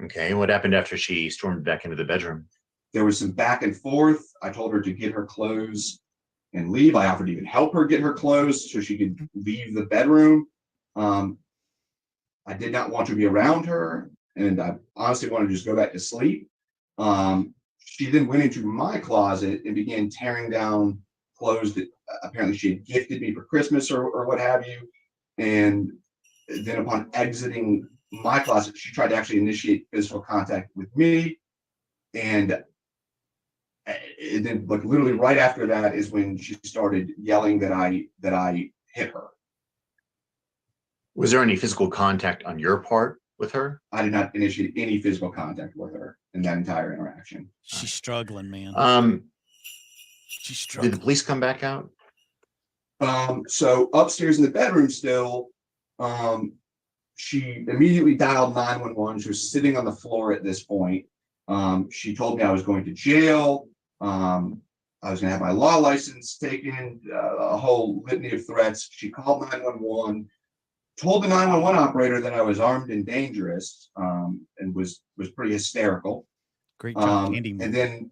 Okay. And what happened after she stormed back into the bedroom? There was some back and forth. I told her to get her clothes and leave. I offered to even help her get her clothes so she could leave the bedroom. I did not want to be around her, and I honestly wanted to just go back to sleep. She then went into my closet and began tearing down clothes that apparently she had gifted me for Christmas or what have you. And then upon exiting my closet, she tried to actually initiate physical contact with me. And then, like, literally right after that is when she started yelling that I hit her. Was there any physical contact on your part with her? I did not initiate any physical contact with her in that entire interaction. she's struggling, man. She's Did struggling. the police come back out? So upstairs in the bedroom still, she immediately dialed 911. She was sitting on the floor at this point. She told me I was going to jail. I was going to have my law license taken, a whole litany of threats. She called 911, told the 911 operator that I was armed and dangerous, and was pretty hysterical. Great job, Andy. And then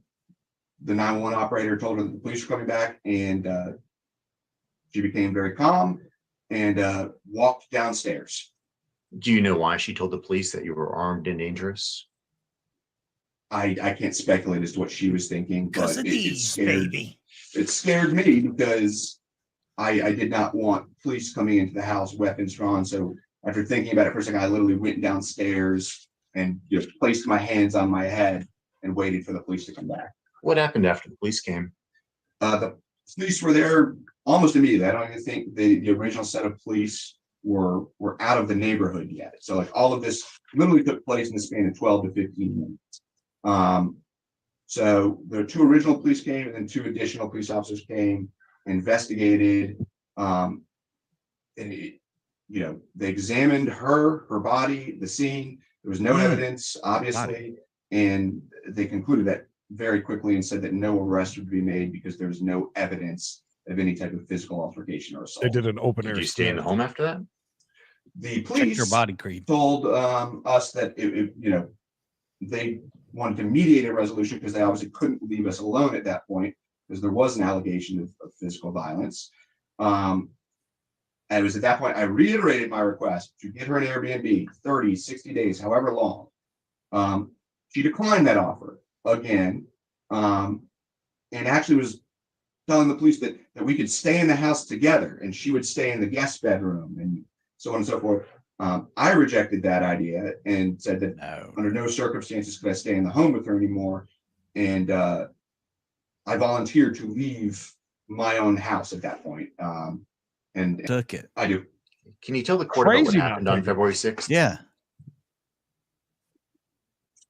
the 911 operator told her that the police were coming back, and she became very calm and walked downstairs. Do you know why she told the police that you were armed and dangerous? I can't speculate as to what she was thinking, but it scared me because I did not want police coming into the house, weapons drawn. So after thinking about it for a second, I literally went downstairs and just placed my hands on my head and waited for the police to come back. What happened after the police came? The police were there almost immediately. I don't even think the original set of police were out of the neighborhood yet. So like all of this literally took place in the span of 12 to 15 minutes. So the two original police came, and then two additional police officers came, investigated, and they examined her body, the scene. There was no evidence, obviously, and they concluded that very quickly and said that no arrest would be made because there was no evidence of any type of physical altercation or assault. They did an open air. Did you stay in the home after that? The police your body creed. told us that they wanted to mediate a resolution because they obviously couldn't leave us alone at that point because there was an allegation of physical violence. And it was at that point I reiterated my request to get her an Airbnb, 30, 60 days, however long. She declined that offer again, and actually was telling the police that we could stay in the house together and she would stay in the guest bedroom and so on and so forth. I rejected that idea and said that under no circumstances could I stay in the home with her anymore. And I volunteered to leave my own house at that point. And Took it. I do. Can you tell the court about what Crazy not happened on taking it. February 6th? Yeah.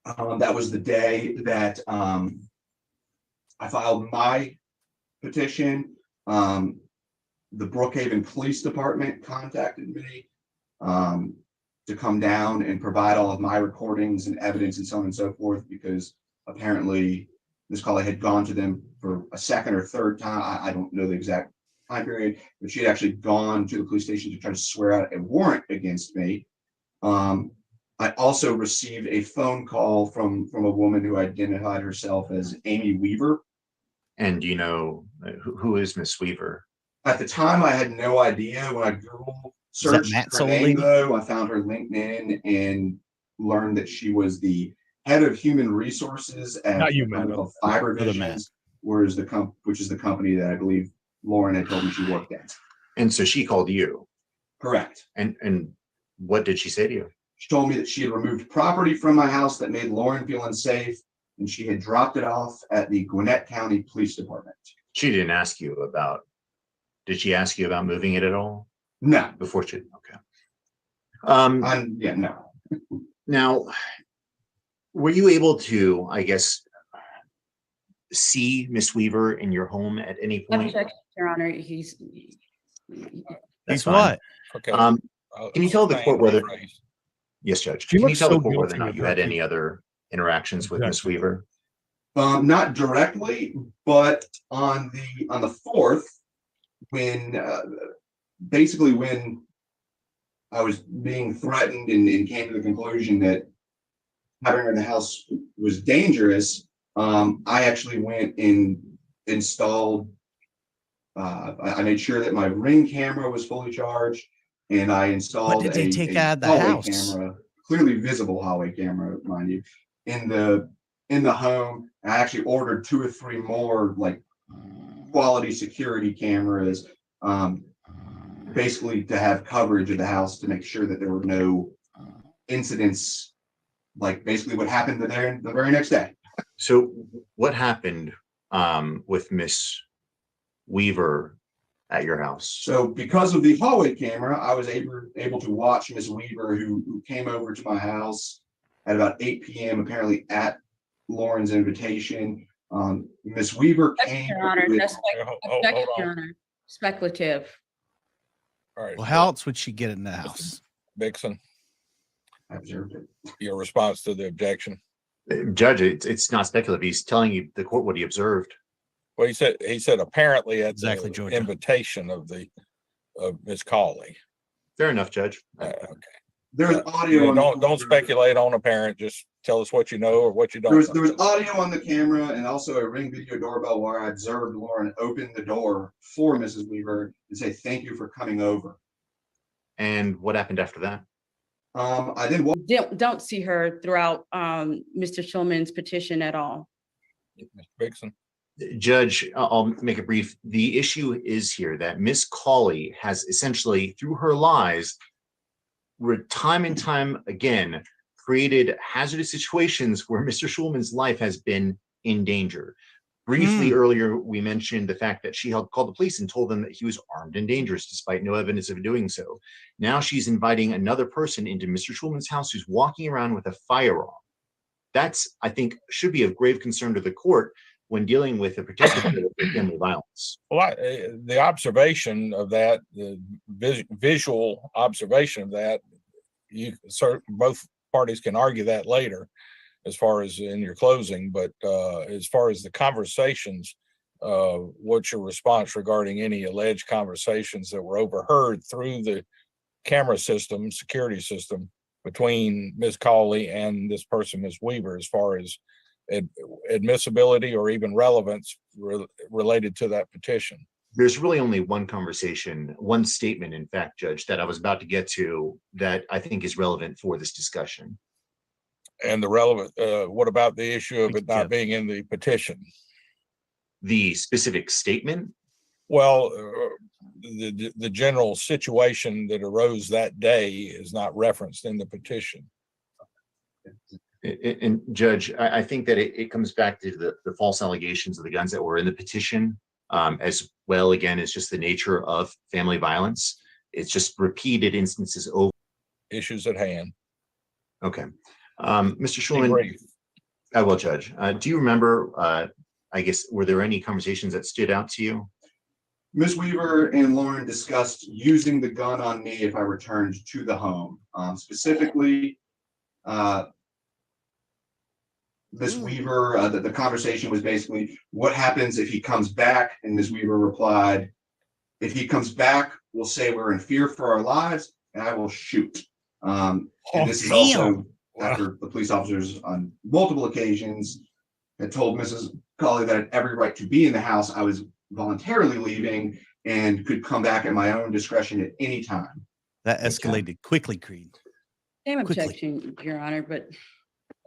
That was the day that I filed my petition. The Brookhaven Police Department contacted me to come down and provide all of my recordings and evidence and so on and so forth, because apparently Ms. Colley had gone to them for a second or third time. I don't know the exact time period, but she had actually gone to the police station to try to swear out a warrant against me. I also received a phone call from a woman who identified herself as Amy Weaver. And do you know who is Miss Weaver? At the time, I had no idea. When I Google searched Matt's her old name, lady? though, I found her LinkedIn and learned that she was the head of human resources at Not you, a company Matt. called Fiber Other Matt. Visions, which is the company that I believe Lauren had told me she worked at. And so she called you. Correct. And what did she say to you? She told me that she had removed property from my house that made Lauren feel unsafe, and she had dropped it off at the Gwinnett County Police Department. She didn't ask you about, did she ask you about moving it at all? No. Before she, okay. Yeah, no. Now, were you able to, I guess, see Miss Weaver in your home at any point? Objection, Your Honor, he's. That's He's fine. what? Okay. Can you tell the court whether? Yes, Judge. She Can you looks tell the so court whether or guilty not of you her had too. any other interactions with Miss Objection. Weaver? Not directly, but on the 4th, when basically when I was being threatened and came to the conclusion that having her in the house was dangerous, I actually went and installed. I made sure that my Ring camera was fully charged, and I installed What did they take a out of the hallway house? camera, clearly visible hallway camera, mind you, in the home. I actually ordered 2 or 3 more like quality security cameras, basically to have coverage of the house to make sure that there were no incidents, like basically what happened the very next day. So what happened with Miss Weaver at your house? So because of the hallway camera, I was able to watch Miss Weaver, who came over to my house at about 8 p.m. apparently at Lauren's invitation. Miss Weaver came. Your Honor, with- that's objection, Your Honor. Speculative. All right. Well, how else would she get in the house? Vixen, I observed it. your response to the objection. Judge, it's not speculative. He's telling you the court what he observed. Well, he said apparently at Exactly, the Georgia. invitation of Ms. Colley. Fair enough, Judge. Okay. There's audio. on the- Don't speculate on apparent. Just tell us what you know or what you don't. There was audio on the camera and also a Ring video doorbell where I observed Lauren open the door for Mrs. Weaver and say, "Thank you for coming over." And what happened after that? I then Don't see her throughout Mr. Schulman's petition at all. Mr. Vixen. Judge, I'll make it brief. The issue is here that Miss Colley has essentially, through her lies, time and time again, created hazardous situations where Mr. Schulman's life has been in danger. Briefly earlier, we mentioned the fact that she called the police and told them that he was armed and dangerous, despite no evidence of doing so. Now she's inviting another person into Mr. Schulman's house who's walking around with a firearm. That's, I think, should be of grave concern to the court when dealing with a particular family violence. Well, the observation of that, the visual observation of that, both parties can argue that later, as far as in your closing. But as far as the conversations, what's your response regarding any alleged conversations that were overheard through the camera system, security system, between Ms. Cawley and this person, Ms. Weaver, as far as admissibility or even relevance related to that petition? There's really only one conversation, one statement, in fact, Judge, that I was about to get to that I think is relevant for this discussion. And the relevant, what about the issue of it not being in the petition? The specific statement? Well, the general situation that arose that day is not referenced in the petition. And Judge, I think that it comes back to the false allegations of the guns that were in the petition, as well, again, as just the nature of family violence. It's just repeated instances over. Issues at hand. Okay. Mr. Schulman, I will, Judge. Do you remember, I guess, were there any conversations that stood out to you? Ms. Weaver and Lauren discussed using the gun on me if I returned to the home. Specifically, Ms. Weaver, the conversation was basically, what happens if he comes back? And Ms. Weaver replied, if he comes back, we'll say we're in fear for our lives and I will shoot. And this is also after the police officers on multiple occasions had told Mrs. Cawley that I had every right to be in the house. I was voluntarily leaving and could come back at my own discretion at any time. That escalated quickly, Creed. Same objection, Your Honor, but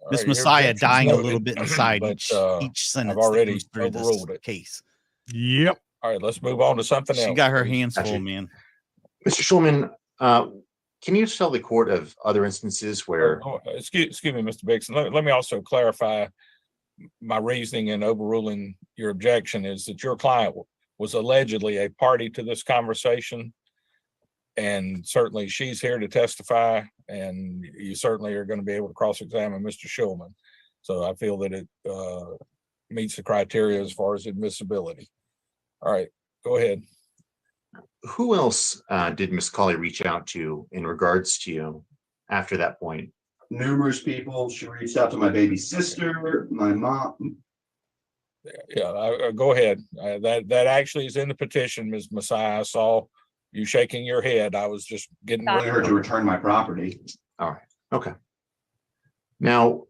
Miss Messiah dying a little bit inside each sentence. I've already that goes through this overruled it. case. Yep. All right, let's move on to something else. She got her hands full, man. Mr. Schulman, can you tell the court of other instances where? Excuse me, Mr. Bixson. Let me also clarify my reasoning in overruling your objection is that your client was allegedly a party to this conversation. And certainly she's here to testify, and you certainly are going to be able to cross-examine Mr. Schulman. So I feel that it meets the criteria as far as admissibility. All right, go ahead. Who else did Miss Cawley reach out to in regards to you after that point? Numerous people. She reached out to my baby sister, my mom. Yeah, go ahead. That actually is in the petition, Ms. Messiah. I saw you shaking your head. I was just getting ready her to return my property. All right. Okay. Now,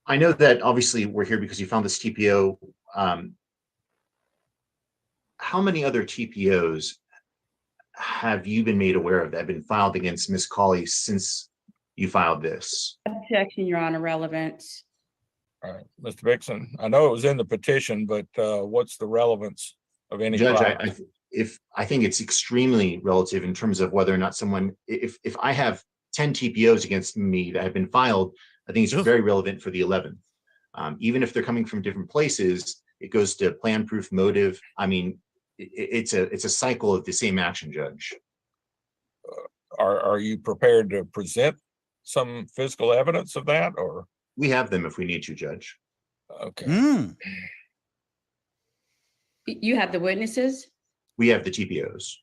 I know obviously we're here because you found this TPO. How many other TPOs have you been made aware of that have been filed against Ms. Cawley since you filed this? Objection, Your Honor, relevance. All right, Mr. Bixson, I know it was in the petition, but what's the relevance of any? Judge, I think it's extremely relative in terms of whether or not someone, if I have 10 TPOs against me that have been filed, I think it's very relevant for the 11th. Even if they're coming from different places, it goes to plan, proof, motive. I mean, it's a cycle of the same action, Judge. Are you prepared to present some physical evidence of that, or? We have them if we need to, Judge. Okay. You have the witnesses? We have the TPOs.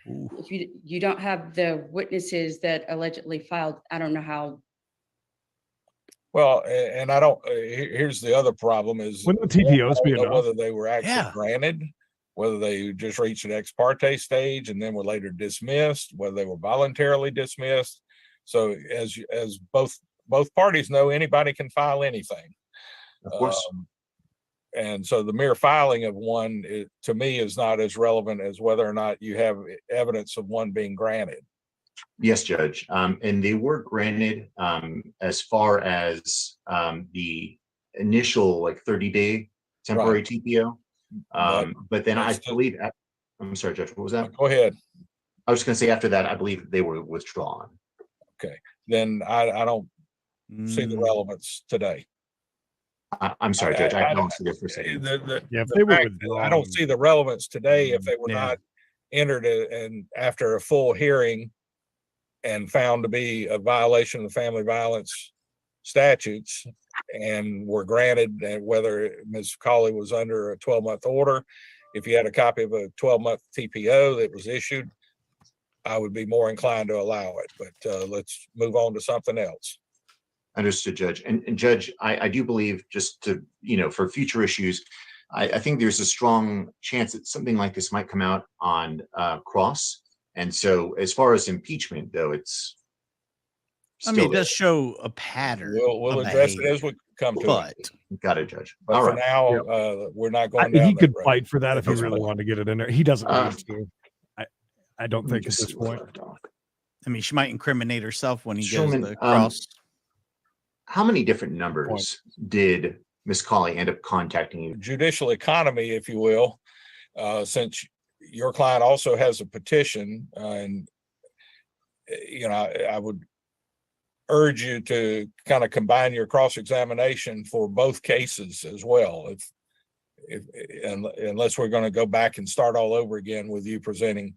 If you don't have the witnesses that allegedly filed, I don't know how. Well, and I don't, here's the other problem is wouldn't the TPOs be enough? Whether they were actually granted, whether they just reached an ex parte stage and then were later dismissed, whether they were voluntarily dismissed. So as both parties know, anybody can file anything. Of course. And so the mere filing of one, to me, is not as relevant as whether or not you have evidence of one being granted. Yes, Judge. And they were granted as far as the initial 30-day temporary TPO. But then I believe, I'm sorry, Judge, what was that? Go ahead. I was going to say after that, I believe they were withdrawn. Okay. Then I don't see the relevance today. I'm sorry, Judge. I don't see it for a second. If they were withdrawn, I don't see the relevance today if they were not entered and after a full hearing and found to be a violation of the family violence statutes and were granted, whether Ms. Cawley was under a 12-month order. If you had a copy of a 12-month TPO that was issued, I would be more inclined to allow it, but let's move on to something else. Understood, Judge. And Judge, I do believe, just to, for future issues, I think there's a strong chance that something like this might come out on cross. And so as far as impeachment, though, it's I mean, it still does show a pattern. We'll of address it behavior, as we come to but it. got it, Judge. But All for right. now, Yep. we're not going down He that could road fight for that at if he this really point. wanted to get it in there. He doesn't Uh, need to. I don't Let me think at just this see where I point. left off. I mean, she might incriminate herself when he goes Shulman, across. How many different numbers did Miss Colley end up contacting you? Judicial economy, if you will, since your client also has a petition, and I would urge you to kind of combine your cross-examination for both cases as well. Unless we're going to go back and start all over again with you presenting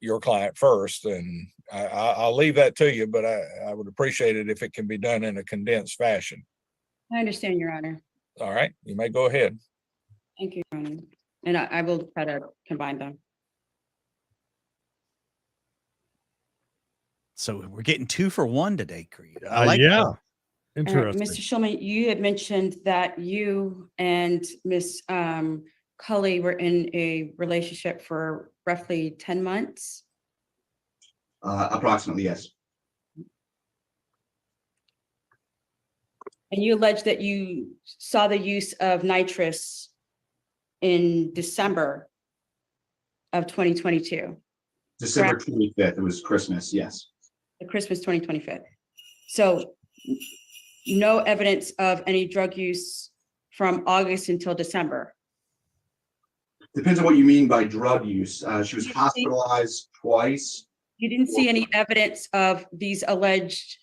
your client first, and I'll leave that to you, but I would appreciate it if it can be done in a condensed fashion. I understand, Your Honor. All right, you may go ahead. Thank you, Your Honor. And I will try to combine them. So we're getting 2 for 1 today, Creed. I like Yeah. that. Interesting. Mr. Schulman, you had mentioned that you and Miss Cully were in a relationship for roughly 10 months. Approximately, yes. And you allege that you saw the use of nitrous in December of 2022, December 25th, it was Christmas, yes. the Christmas 2025. So no evidence of any drug use from August until December. Depends on what you mean by drug use. She was hospitalized twice. You didn't see any evidence of these alleged,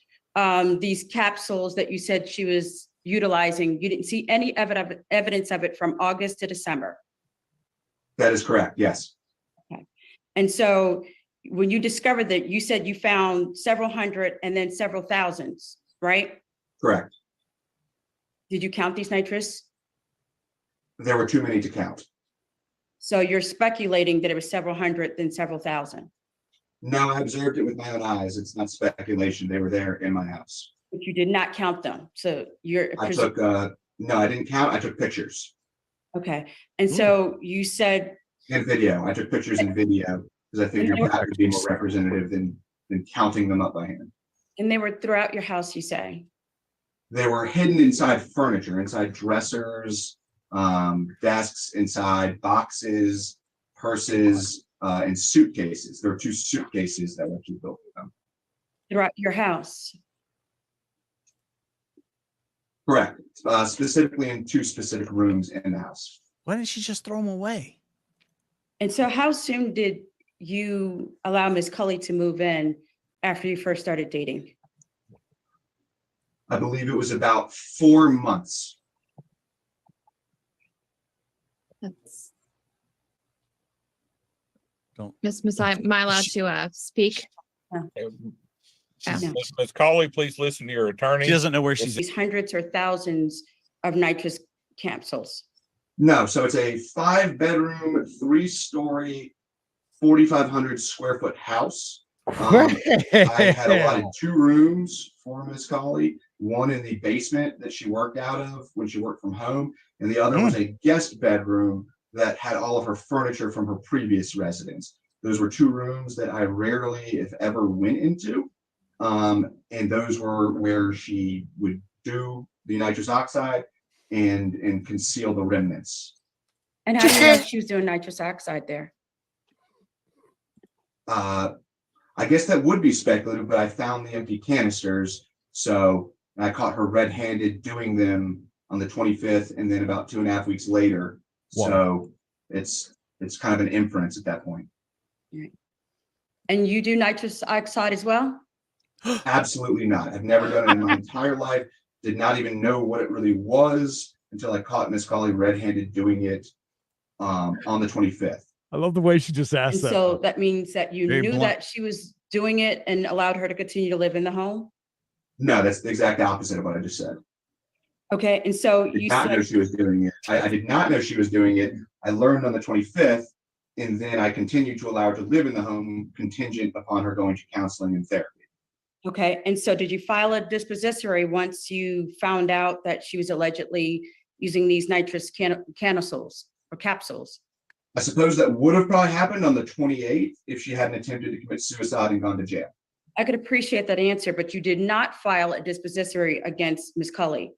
these capsules that you said she was utilizing. You didn't see any evidence of it from August to December. That is correct, yes. Okay. And so when you discovered that, you said you found several hundred and then several thousands, right? Correct. Did you count these nitrous? There were too many to count. So you're speculating that it was several hundred, then several thousand, No, I observed it with my own eyes. It's not speculation. They were there in my house. but you did not count them. So you're, I took, no, I didn't count. I took pictures okay. And so you said, and video. I took pictures and video because I figured that would be more representative than counting them up by hand. and they were throughout your house, you say? They were hidden inside furniture, inside dressers, desks, inside boxes, purses, and suitcases. There were 2 suitcases that were actually built with them. Throughout your house? Correct. Specifically in 2 specific rooms in the house. Why didn't she just throw them away? And so how soon did you allow Ms. Cully to move in after you first started dating? I believe it was about 4 months. That's. Don't. Miss, am I allowed to speak? Yeah. Ms. Colley, please listen to your attorney. She doesn't know where she's. These hundreds or thousands of nitrous capsules. No, so it's a 5-bedroom, 3-story, 4,500 square foot house. I had allotted 2 rooms for Miss Colley, one in the basement that she worked out of when she worked from home, and the other was a guest bedroom that had all of her furniture from her previous residence. Those were 2 rooms that I rarely, if ever, went into. And those were where she would do the nitrous oxide and conceal the remnants. And how do you know she was doing nitrous oxide there? I guess that would be speculative, but I found the empty canisters. So I caught her red-handed doing them on the 25th, and then about 2.5 weeks later. Wow. So it's kind of an inference at that point. Right. And you do nitrous oxide as well? Absolutely not. I've never done it in my entire life. Did not even know what it really was until I caught Miss Colley red-handed doing it on the 25th. I love the way she just And asked that. so that means that you Very knew blunt. that she was doing it and allowed her to continue to live in the home? No, that's the exact opposite of what I just said. Okay, and so Did you not know said, she was doing it. I did not know she was doing it. I learned on the 25th, and then I continued to allow her to live in the home contingent upon her going to counseling and therapy. okay, and so did you file a dispossessory once you found out that she was allegedly using these nitrous canistles or capsules? I suppose that would have probably happened on the 28th if she hadn't attempted to commit suicide and gone to jail. I could appreciate that answer, but you did not file a dispossessory against Ms. Cully.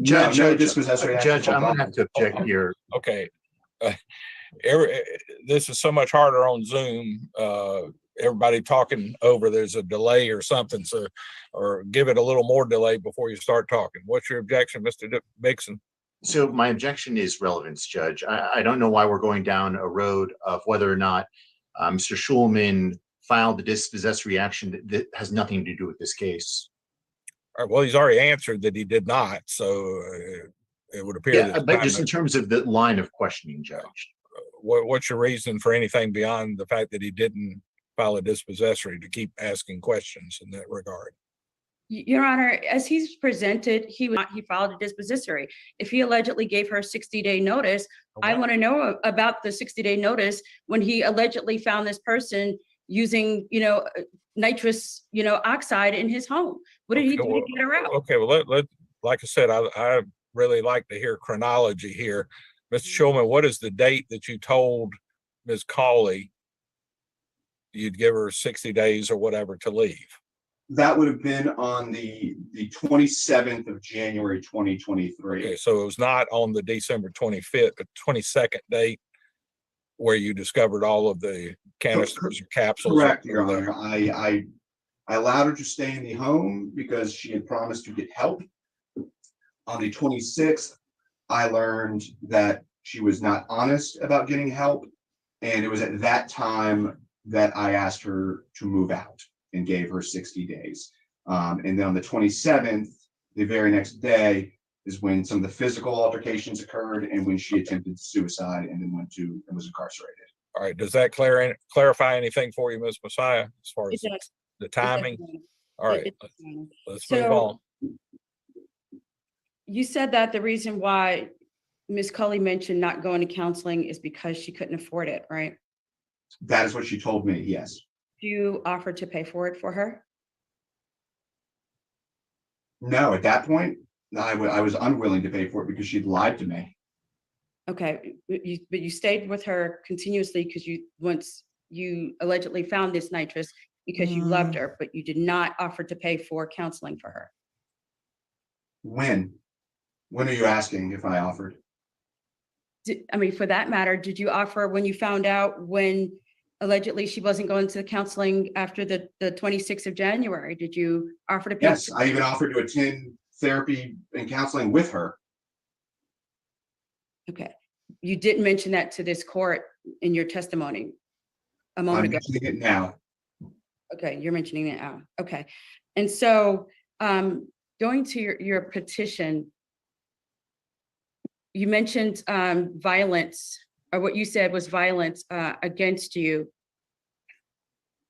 Judge, no dispossessory action Judge, I'm was gonna have to object here. Okay. This is so much harder on Zoom. Everybody talking over, there's a delay or something. So, or give it a little more delay before you start talking. What's your objection, Mr. Bixon? So my objection is relevance, Judge. I don't know why we're going down a road of whether or not Mr. Schulman filed the dispossessory action that has nothing to do with this case. All right, well, he's already answered that he did not. So it would appear that but just in terms of the line of questioning, Judge. What's your reason for anything beyond the fact that he didn't file a dispossessory to keep asking questions in that regard? Your Honor, as he's presented, he filed a dispossessory. If he allegedly gave her a 60-day notice, I want to know about the 60-day notice when he allegedly found this person using, nitrous, oxide in his home. What did he do to get her out? Okay, well, like I said, I really like to hear chronology here. Mr. Schulman, what is the date that you told Ms. Cawley you'd give her 60 days or whatever to leave? That would have been on the 27th of January, 2023. Okay, so it was not on the December 25th, but 22nd date where you discovered all of the canisters or capsules. Correct, Your Honor. I allowed her to stay in the home because she had promised to get help. On the 26th, I learned that she was not honest about getting help. And it was at that time that I asked her to move out and gave her 60 days. And then on the 27th, the very next day, is when some of the physical altercations occurred and when she attempted suicide and then went to and was incarcerated. All right, does that clarify anything for you, Ms. Messiah, as far as the timing? All right, let's move on. You said that the reason why Ms. Cully mentioned not going to counseling is because she couldn't afford it, right? That is what she told me, yes. You offered to pay for it for her? No, at that point, I was unwilling to pay for it because she'd lied to me. Okay, but you stayed with her continuously because once you allegedly found this nitrous because you loved her, but you did not offer to pay for counseling for her. When? When are you asking if I offered? For that matter, did you offer when you found out when allegedly she wasn't going to the counseling after the 26th of January? Did you offer to pay? Yes, I even offered to attend therapy and counseling with her. Okay. You didn't mention that to this court in your testimony a moment ago. I'm mentioning it now. Okay, you're mentioning it now. Okay. And so going to your petition, you mentioned violence, or what you said was violence against you,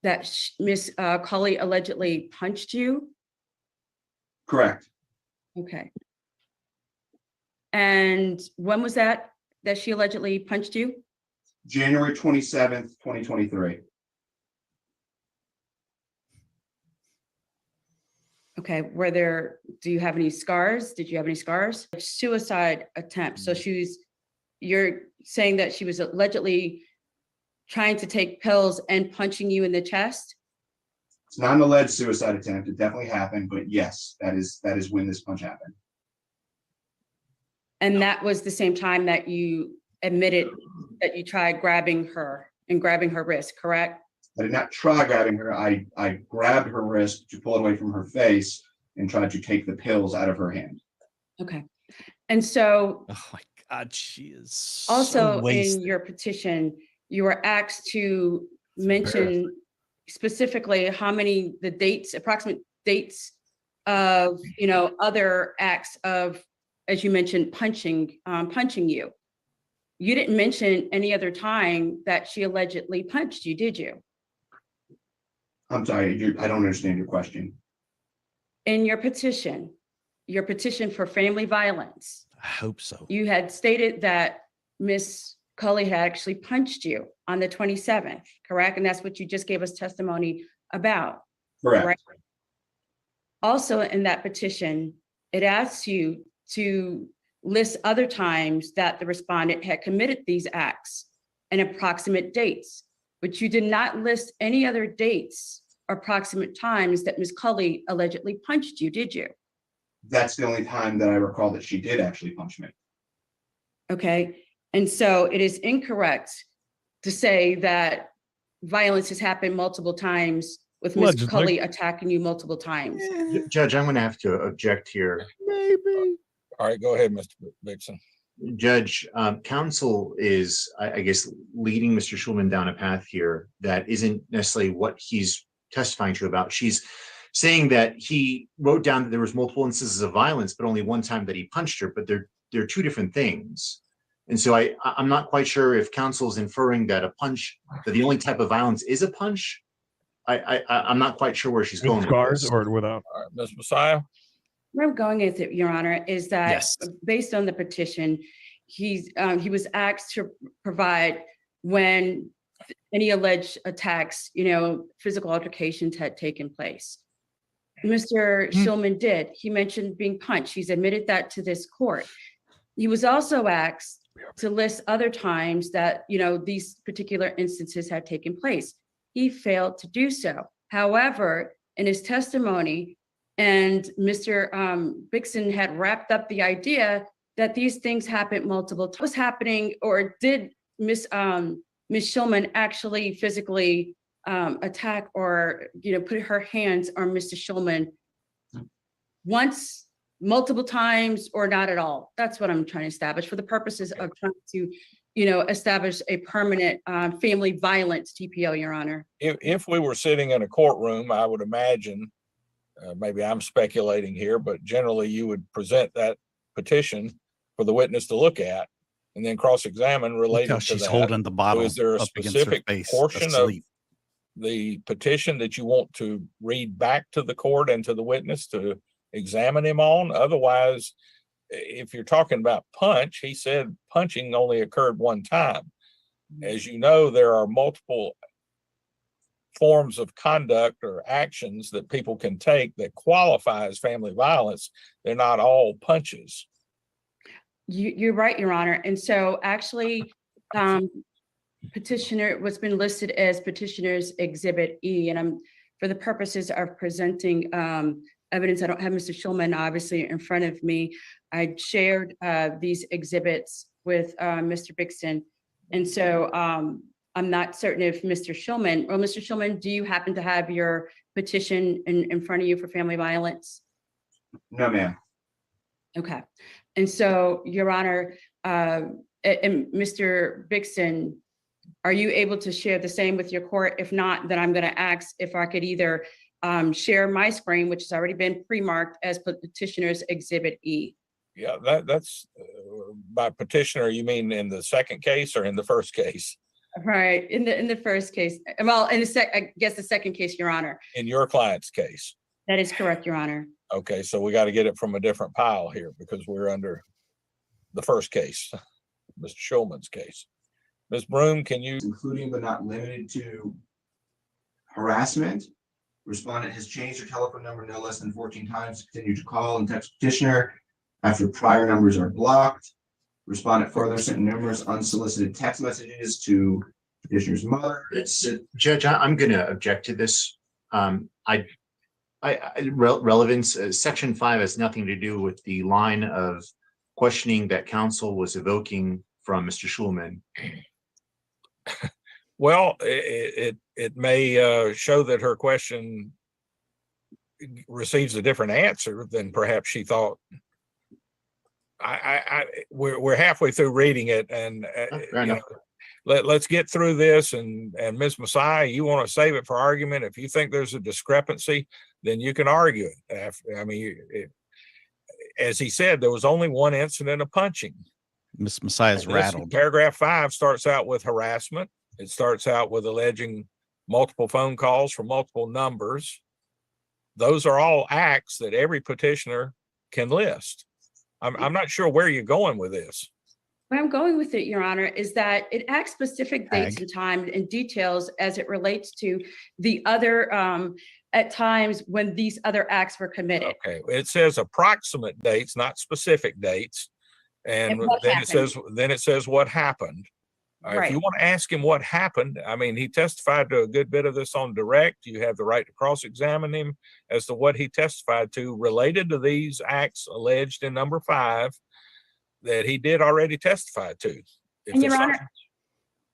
that Ms. Cully allegedly punched you? Correct. Okay. And when was that she allegedly punched you? January 27th, 2023. Okay, do you have any scars? Did you have any scars? Suicide attempt. So you're saying that she was allegedly trying to take pills and punching you in the chest? It's not an alleged suicide attempt. It definitely happened, but yes, that is when this punch happened. And that was the same time that you admitted that you tried grabbing her and grabbing her wrist, correct? I did not try grabbing her. I grabbed her wrist to pull it away from her face and tried to take the pills out of her hand. Okay. And so, oh my God, she is also so in your petition, you were asked to mention specifically how many approximate dates of, other acts of, as you mentioned, punching you. You didn't mention any other time that she allegedly punched you, did you? I'm sorry, I don't understand your question. In your petition for family violence, I hope so. you had stated that Miss Cully had actually punched you on the 27th, correct? And that's what you just gave us testimony about. Correct. Right? Also in that petition, it asks you to list other times that the respondent had committed these acts and approximate dates, but you did not list any other dates or approximate times that Ms. Cully allegedly punched you, did you? That's the only time that I recall that she did actually punch me. Okay, and so it is incorrect to say that violence has happened multiple times with Ms. Allegedly. Cully attacking you multiple times. Judge, I'm going to have to object here. Maybe. All right, go ahead, Mr. Vixen. Judge, counsel is, I guess, leading Mr. Schulman down a path here that isn't necessarily what he's testifying to about. She's saying that he wrote down that there was multiple instances of violence, but only one time that he punched her, but they're two different things. And so I'm not quite sure if counsel's inferring that that the only type of violence is a punch. I'm not quite sure where she's With going with scars this. or without? All right, Ms. Messiah. Where I'm going with it, Your Honor, is that Yes. based on the petition, he was asked to provide when any alleged attacks, physical altercations had taken place. Mr. Schulman did. He mentioned being punched. He's admitted that to this court. He was also asked to list other times that, these particular instances had taken place. He failed to do so. However, in his testimony, and Mr. Vixen had wrapped up the idea that these things happened multiple times. Was happening, or did Ms. Schulman actually physically attack or put her hands on Mr. Schulman once, multiple times, or not at all? That's what I'm trying to establish for the purposes of trying to establish a permanent family violence TPO, Your Honor. If we were sitting in a courtroom, I would imagine, maybe I'm speculating here, but generally you would present that petition for the witness to look at and then cross-examine related Look how to she's that. holding the bottle So is there a up against her specific face, portion of asleep. the petition that you want to read back to the court and to the witness to examine him on? Otherwise, if you're talking about punch, he said punching only occurred one time. As you know, there are multiple forms of conduct or actions that people can take that qualify as family violence. They're not all punches. You're right, Your Honor. And so actually, petitioner, what's been listed as petitioner's Exhibit E, and for the purposes of presenting evidence, I don't have Mr. Schulman obviously in front of me. I shared these exhibits with Mr. Vixen. And so I'm not certain if Mr. Schulman, do you happen to have your petition in front of you for family violence? No, ma'am. Okay. And so, Your Honor, and Mr. Vixen, are you able to share the same with your court? If not, then I'm going to ask if I could either share my screen, which has already been pre-marked as petitioner's Exhibit E. Yeah, that's by petitioner, you mean in the second case or in the first case? Right, in the first case. Well, I guess the second case, Your Honor. In your client's case? That is correct, Your Honor. Okay, so we got to get it from a different pile here because we're under the first case, Mr. Schulman's case. Ms. Broom, can you? Including but not limited to harassment. Respondent has changed her telephone number no less than 14 times, continued to call and text petitioner after prior numbers are blocked. Respondent further sent numerous unsolicited text messages to petitioner's mother. Judge, I'm going to object to this. Relevance, Section 5 has nothing to do with the line of questioning that counsel was evoking from Mr. Schulman. Well, it may show that her question receives a different answer than perhaps she thought. We're halfway through reading it, and let's get through this. And Ms. Messiah, you want to save it for argument. If you think there's a discrepancy, then you can argue it. I mean, as he said, there was only one incident of punching. Miss Messiah's rattled. Paragraph 5 starts out with harassment. It starts out with alleging multiple phone calls from multiple numbers. Those are all acts that every petitioner can list. I'm not sure where you're going with this. Where I'm going with it, Your Honor, is that it acts specific dates and time and details as it relates to the other, at times when these other acts were committed. Okay, it says approximate dates, not specific dates. And then it says what happened. Right. If you want to ask him what happened, I mean, he testified to a good bit of this on direct. You have the right to cross-examine him as to what he testified to related to these acts alleged in number 5 that he did already testify to. If And Your there's Honor, something-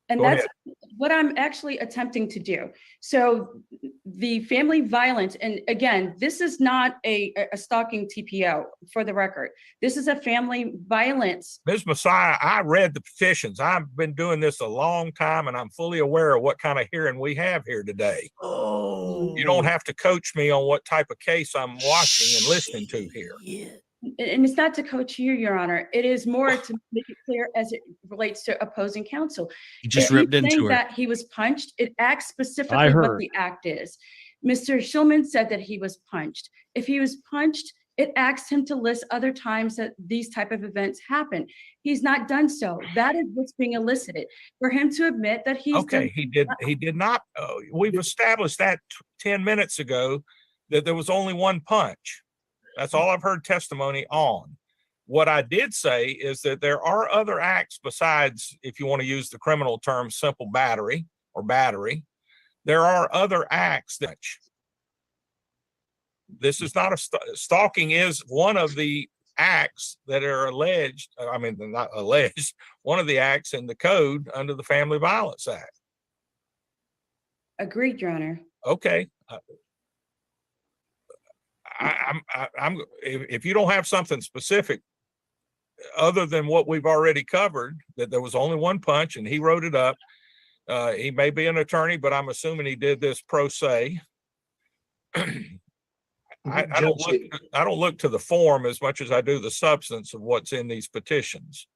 and Go that's ahead. what I'm actually attempting to do. So the family violence, and again, this is not a stalking TPO for the record. This is a family violence. Ms. Messiah, I read the petitions. I've been doing this a long time and I'm fully aware of what kind of hearing we have here today. Oh, You don't have to coach me on what type of case I'm watching and listening to here. And it's not to coach you, Your Honor. It is more to make it clear as it relates to opposing counsel. You just If he's ripped into saying her. that he was punched, it acts specifically what heard. the act is. Mr. Shulman said that he was punched. If he was punched, it asks him to list other times that these type of events happen. He's not done so. That is what's being elicited. For him to admit that he's Okay, done- he did not. We've established that 10 minutes ago that there was only one punch. That's all I've heard testimony on. What I did say is that there are other acts besides, if you want to use the criminal term, simple battery or battery. There are other acts that this is not stalking is one of the acts that are alleged. I mean, they're not alleged, one of the acts in the code under the Family Violence Act. Agreed, Your Honor. Okay. If you don't have something specific other than what we've already covered, that there was only one punch and he wrote it up. He may be an attorney, but I'm assuming he did this pro se. I don't look to the form as much as I do the substance of what's in these petitions,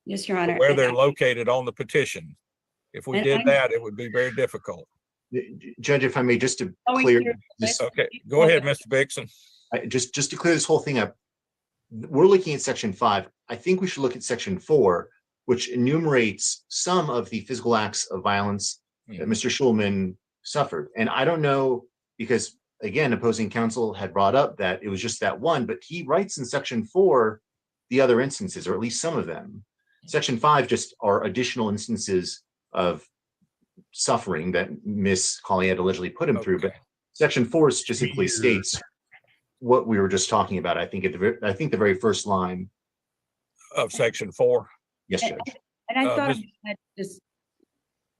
Yes, Your Honor. where And they're located on the petition. If we And did I'm- that, it would be very difficult. Judge, if I may, just to Going clear through this, Okay, go ahead, Mr. Bixson. just to clear this whole thing up, we're looking at section 5. I think we should look at section 4, which enumerates some of the physical acts of violence that Mr. Shulman suffered. And I don't know, because again, opposing counsel had brought up that it was just that one, but he writes in section 4 the other instances, or at least some of them. Section 5 just are additional instances of suffering that Miss Colley had allegedly put him through, but section 4 specifically states what we were just talking about. I think the very first line of section 4. Yes, Judge. And I thought Ms. I had this.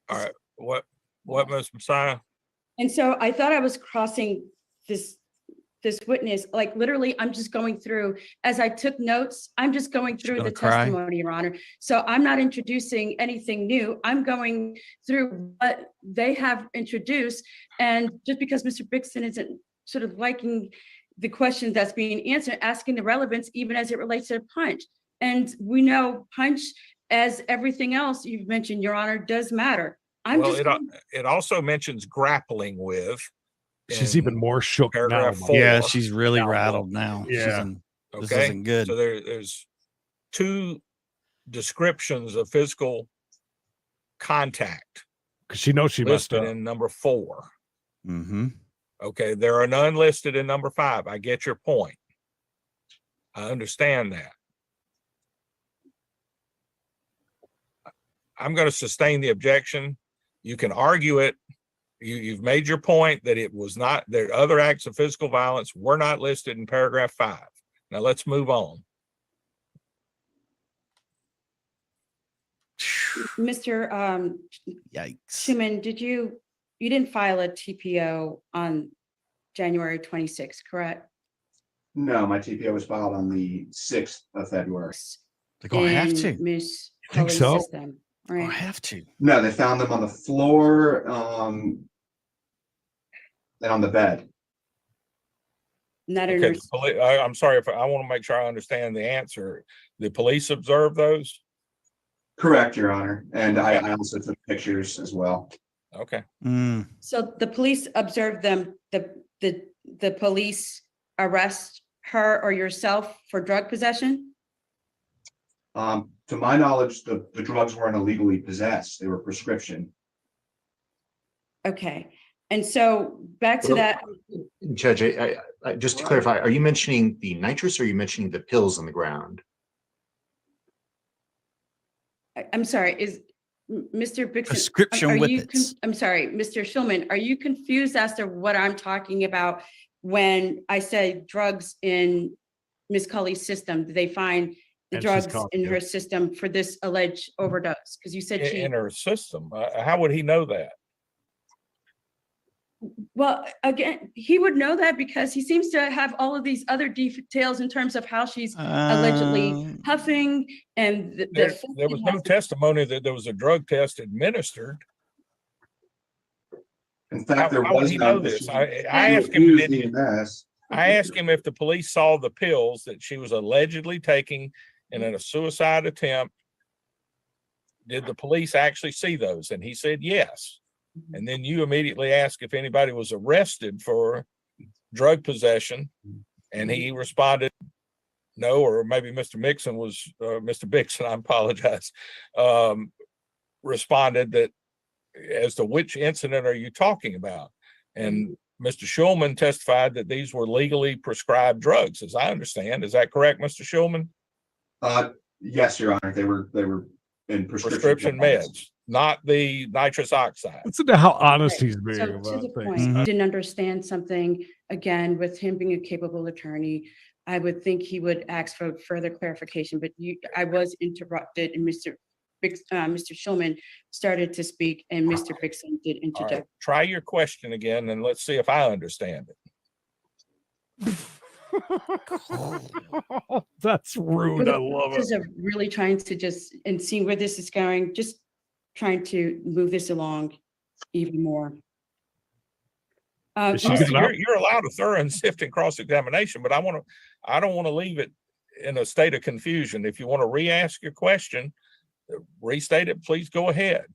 All right, what, Ms. Messiah? And so I thought I was crossing this witness, like literally, I'm just going through, as I took notes, I'm just going through gonna the cry? testimony, Your Honor. So I'm not introducing anything new. I'm going through what they have introduced. And just because Mr. Bixson isn't sort of liking the questions that's being answered, asking the relevance, even as it relates to punch. And we know punch, as everything else you've mentioned, Your Honor, does matter. Well, it also mentions grappling with. She's even more shook now. Paragraph 4. Yeah, she's really rattled now. Yeah. This Okay, isn't good. so there's 2 descriptions of physical contact Because she knows she messed listed up. in number 4. Mm-hmm. Okay, there are none listed in number 5. I get your point. I understand that. I'm going to sustain the objection. You can argue it. You've made your point that it was not, there other acts of physical violence were not listed in paragraph 5. Now let's move on. Mr. Yikes. Schuman, you didn't file a TPO on January 26th, correct? No, my TPO was filed on the 6th of February. They're going to have In to. Ms. I think Cully's so. system, They're going right? to have to. No, they found them on the floor, and on the bed. Not a Okay, nurse. I'm sorry if I want to make sure I understand the answer. The police observed those? Correct, Your Honor. And I also took pictures as well. Okay. Mm. So the police observed them, the police arrest her or yourself for drug possession? To my knowledge, the drugs weren't illegally possessed. They were prescription. Okay, and so back to Well, that, Judge, I just to clarify, are you mentioning the nitrous or are you mentioning the pills on the ground? I'm sorry, Mr. Bixon, Prescription are you, whippets. I'm sorry, Mr. Schulman, are you confused as to what I'm talking about when I say drugs in Ms. Cully's system? Did they find the And she's drugs caught in you. her system for this alleged overdose? Because you said she, In her system. How would he know that? well, again, he would know that because he seems to have all of these other details in terms of how she's allegedly huffing and There was no testimony that there was a drug test administered. In fact, there How would was he know none. this? She- I she asked him, refused did EMS. I asked him if the police saw the pills that she was allegedly taking in a suicide attempt. Did the police actually see those? And he said yes. And then you immediately asked if anybody was arrested for drug possession. And he responded, no, or maybe Mr. Mixon was, Mr. Bixon, I apologize, responded that as to which incident are you talking about? And Mr. Schulman testified that these were legally prescribed drugs, as I understand. Is that correct, Mr. Schulman? Yes, Your Honor, they were in Prescription meds, not the nitrous oxide. Listen to how honest Right. he's being So to about the things. point, Mhm. didn't understand something, again, with him being a capable attorney, I would think he would ask for further clarification, but I was interrupted and Mr. Schulman started to speak and Mr. Bixon did All right, interject. try your question again and let's see if I understand it. That's rude. For I the love purposes it. of really trying to just, and seeing where this is going, just trying to move this along even more. Is she Mr. getting up? You're allowed a thorough and sifting cross-examination, but I don't want to leave it in a state of confusion. If you want to re-ask your question, restate it, please go ahead.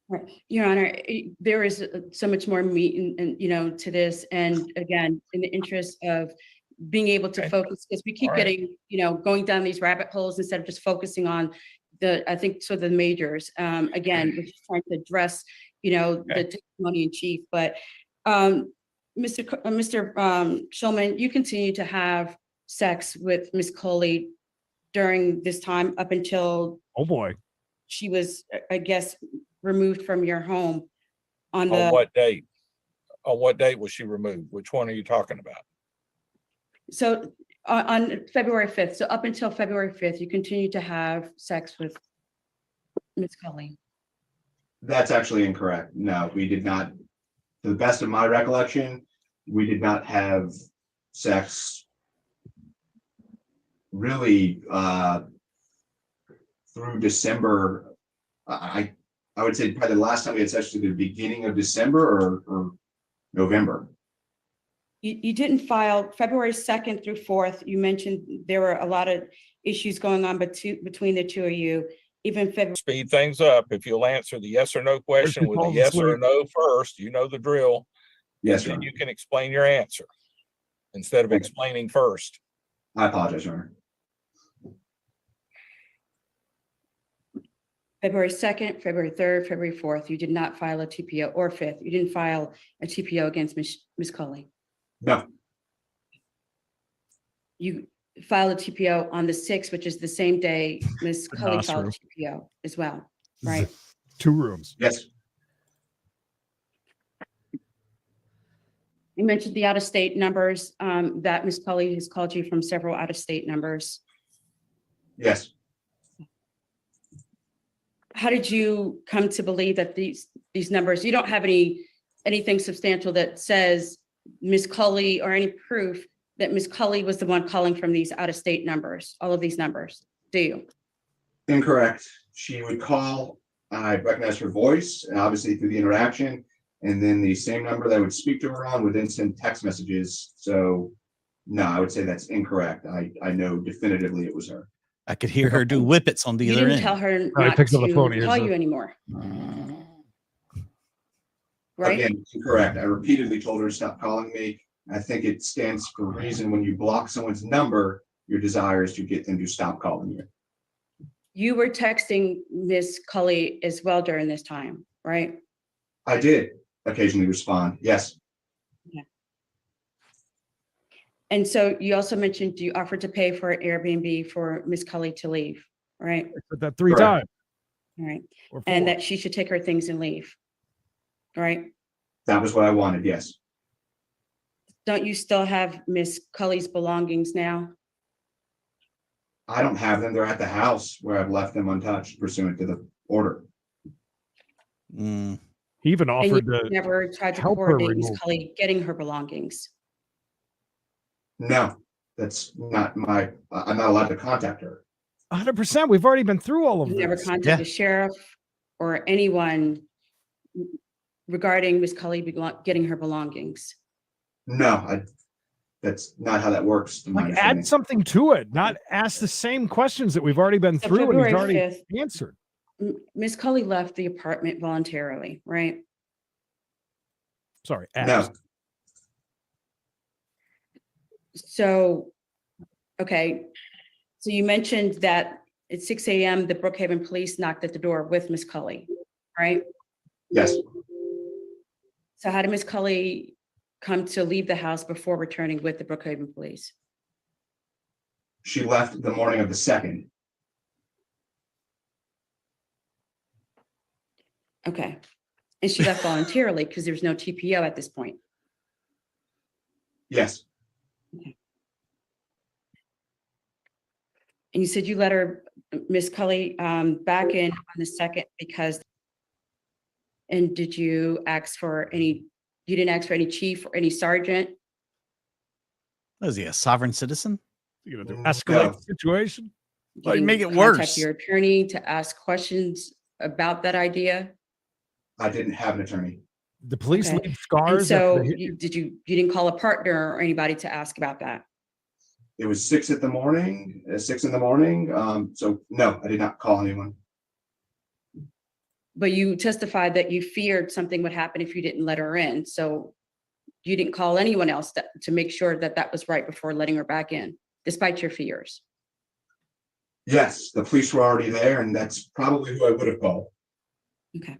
Right. Your Honor, there is so much more meat and to this. And again, in the interest of being able to Okay. focus, because we keep All right. getting, going down these rabbit holes instead of just focusing on I think, so the majors. Again, we're just trying to address, the testimony in chief. But Mr. Schulman, you continue to have sex with Miss Coley during this time up until Oh boy. she was, I guess, removed from your home on On the, what date? On what date was she removed? Which one are you talking about? so on February 5th. So up until February 5th, you continue to have sex with Miss Coley. That's actually incorrect. No, we did not. To the best of my recollection, we did not have sex really through December. I would say probably the last time we had sex was the beginning of December or November. You didn't file February 2nd through 4th. You mentioned there were a lot of issues going on between the two of you. Even February. Speed things up. If you'll answer the yes or no question with a falls yes or a asleep. no first, you know the drill. Yes, And Your then Honor. you can explain your answer instead of Okay. explaining first. I apologize, Your Honor. February 2nd, February 3rd, February 4th, you did not file a TPO, or 5th, you didn't file a TPO against Miss Coley. No, You filed a TPO on the 6th, which is the same day Miss The Coley Nos filed a room. TPO as well, right? 2 rooms. yes, You mentioned the out-of-state numbers, that Miss Coley has called you from several out-of-state numbers. yes. How did you come to believe that these numbers, you don't have anything substantial that says Miss Coley or any proof that Miss Coley was the one calling from these out-of-state numbers, all of these numbers, do you? Incorrect. She would call, I recognized her voice, and obviously through the interaction, and then the same number that I would speak to her on would then send text messages. So no, I would say that's incorrect. I know definitively it was her. I could hear her do whippets on the You other didn't end. tell her I not picked up the phone, to here's call the- you anymore. Right? Again, incorrect. I repeatedly told her to stop calling me. I think it stands for a reason when you block someone's number, your desire is to get them to stop calling you. You were texting Miss Coley as well during this time, right? I did occasionally respond. Yes, And so you also mentioned you offered to pay for Airbnb for Miss Coley to leave, right? I said that 3 Correct. times. All right. Or And 4. that she should take her things and leave. Right? That was what I wanted, yes. Don't you still have Miss Cully's belongings now? I don't have them. They're at the house where I've left them untouched pursuant to the order. Mm. He even And you offered to never tried to help her coordinate Miss remove. Cully getting her belongings. No, that's not my, I'm not allowed to contact her. 100%. We've already been through all of You never this. contacted the sheriff or anyone regarding Miss Cully getting her belongings. No, that's not how that works. To my Like, understanding. add something to it, not ask the same questions that we've already been So through and he's February already 5th, answered. Miss Cully left the apartment voluntarily, right? Sorry, No, asked. So, okay. So you mentioned that at 6 a.m., the Brookhaven police knocked at the door with Miss Cully, right? yes, So how did Miss Cully come to leave the house before returning with the Brookhaven police? she left the morning of the 2nd. Okay. And she left voluntarily because there's no TPO at this point. Yes, And you said you let her, Miss Cully, back in on the 2nd because, and did you ask for any, you didn't ask for any chief or any sergeant? Was he a sovereign citizen? You know, to No. escalate the situation. Well, You make didn't it contact worse. your attorney to ask questions about that idea? I didn't have an attorney. The police Okay. leave And scars. so after the hit. you didn't call a partner or anybody to ask about that? It was 6 in the morning. So no, I did not call anyone. But you testified that you feared something would happen if you didn't let her in. So you didn't call anyone else to make sure that that was right before letting her back in, despite your fears? Yes, the police were already there, and that's probably who I would have called. Okay.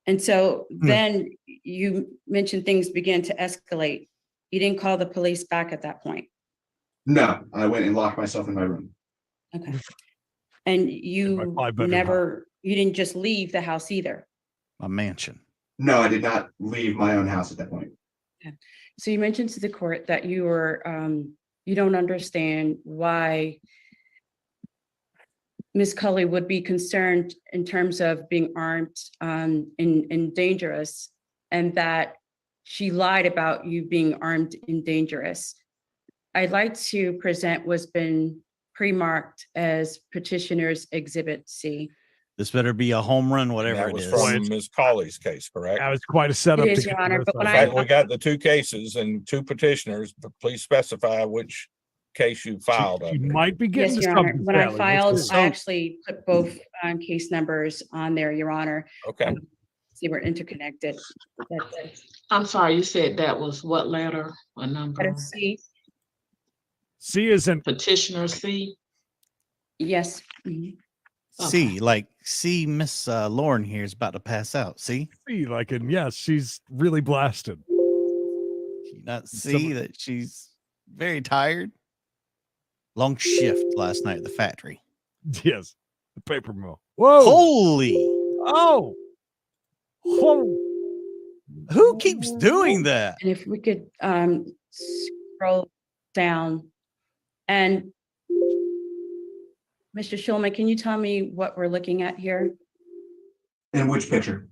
And so then you mentioned things began to escalate. You didn't call the police back at that point? No, I went and locked myself in my room. Okay. And my you 5-bedroom never, you didn't just leave the house either? A mansion. No, I did not leave my own house at that point. So you mentioned to the court that you were, you don't understand why Ms. Cully would be concerned in terms of being armed and dangerous, and that she lied about you being armed and dangerous. I'd like to present what's been pre-marked as petitioner's Exhibit C. This better be a home run, whatever That it was is. from Ms. Colley's case, correct? That was quite a setup. It is, to Your get to Honor, this but when In other I- fact, we got the 2 cases and 2 petitioners, but please specify which case you filed She under. might be getting Yes, to Your Honor. something. When I Sally. Let's filed, see. I actually put both case numbers on there, Your Honor. Okay. See, we're interconnected. I'm sorry, you said that was what letter or number? Letter C, C isn't. Petitioner C? yes. Mhm. See, like, see, Miss Lauren here is about to pass out. See? C, like, and yes, she's really blasted. You not see that she's very tired? Long shift last night at the factory. Yes, the paper mill. Whoa! Holy! Oh! Whoa! Who keeps doing that? And if we could scroll down, and Mr. Schulman, can you tell me what we're looking at here? In which picture?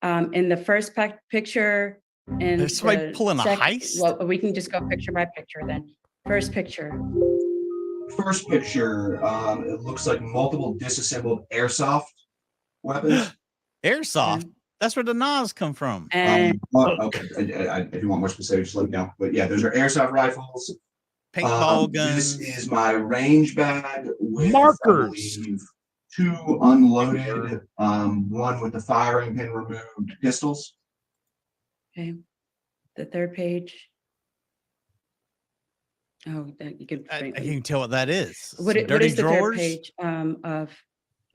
In the first picture and There's somebody pulling a heist? Well, we can just go picture by picture then. First picture. First picture, it looks like multiple disassembled airsoft weapons. Airsoft. That's where the Nas come from. And Okay, if you want more specifics, let me know. But yeah, those are airsoft rifles. Paintball This guns. is my range bag with, Markers. I believe, 2 unloaded, one with the firing pin removed pistols. okay, the third page. Oh, that you can. I can't tell what that is. What Some what dirty is the third drawers? page of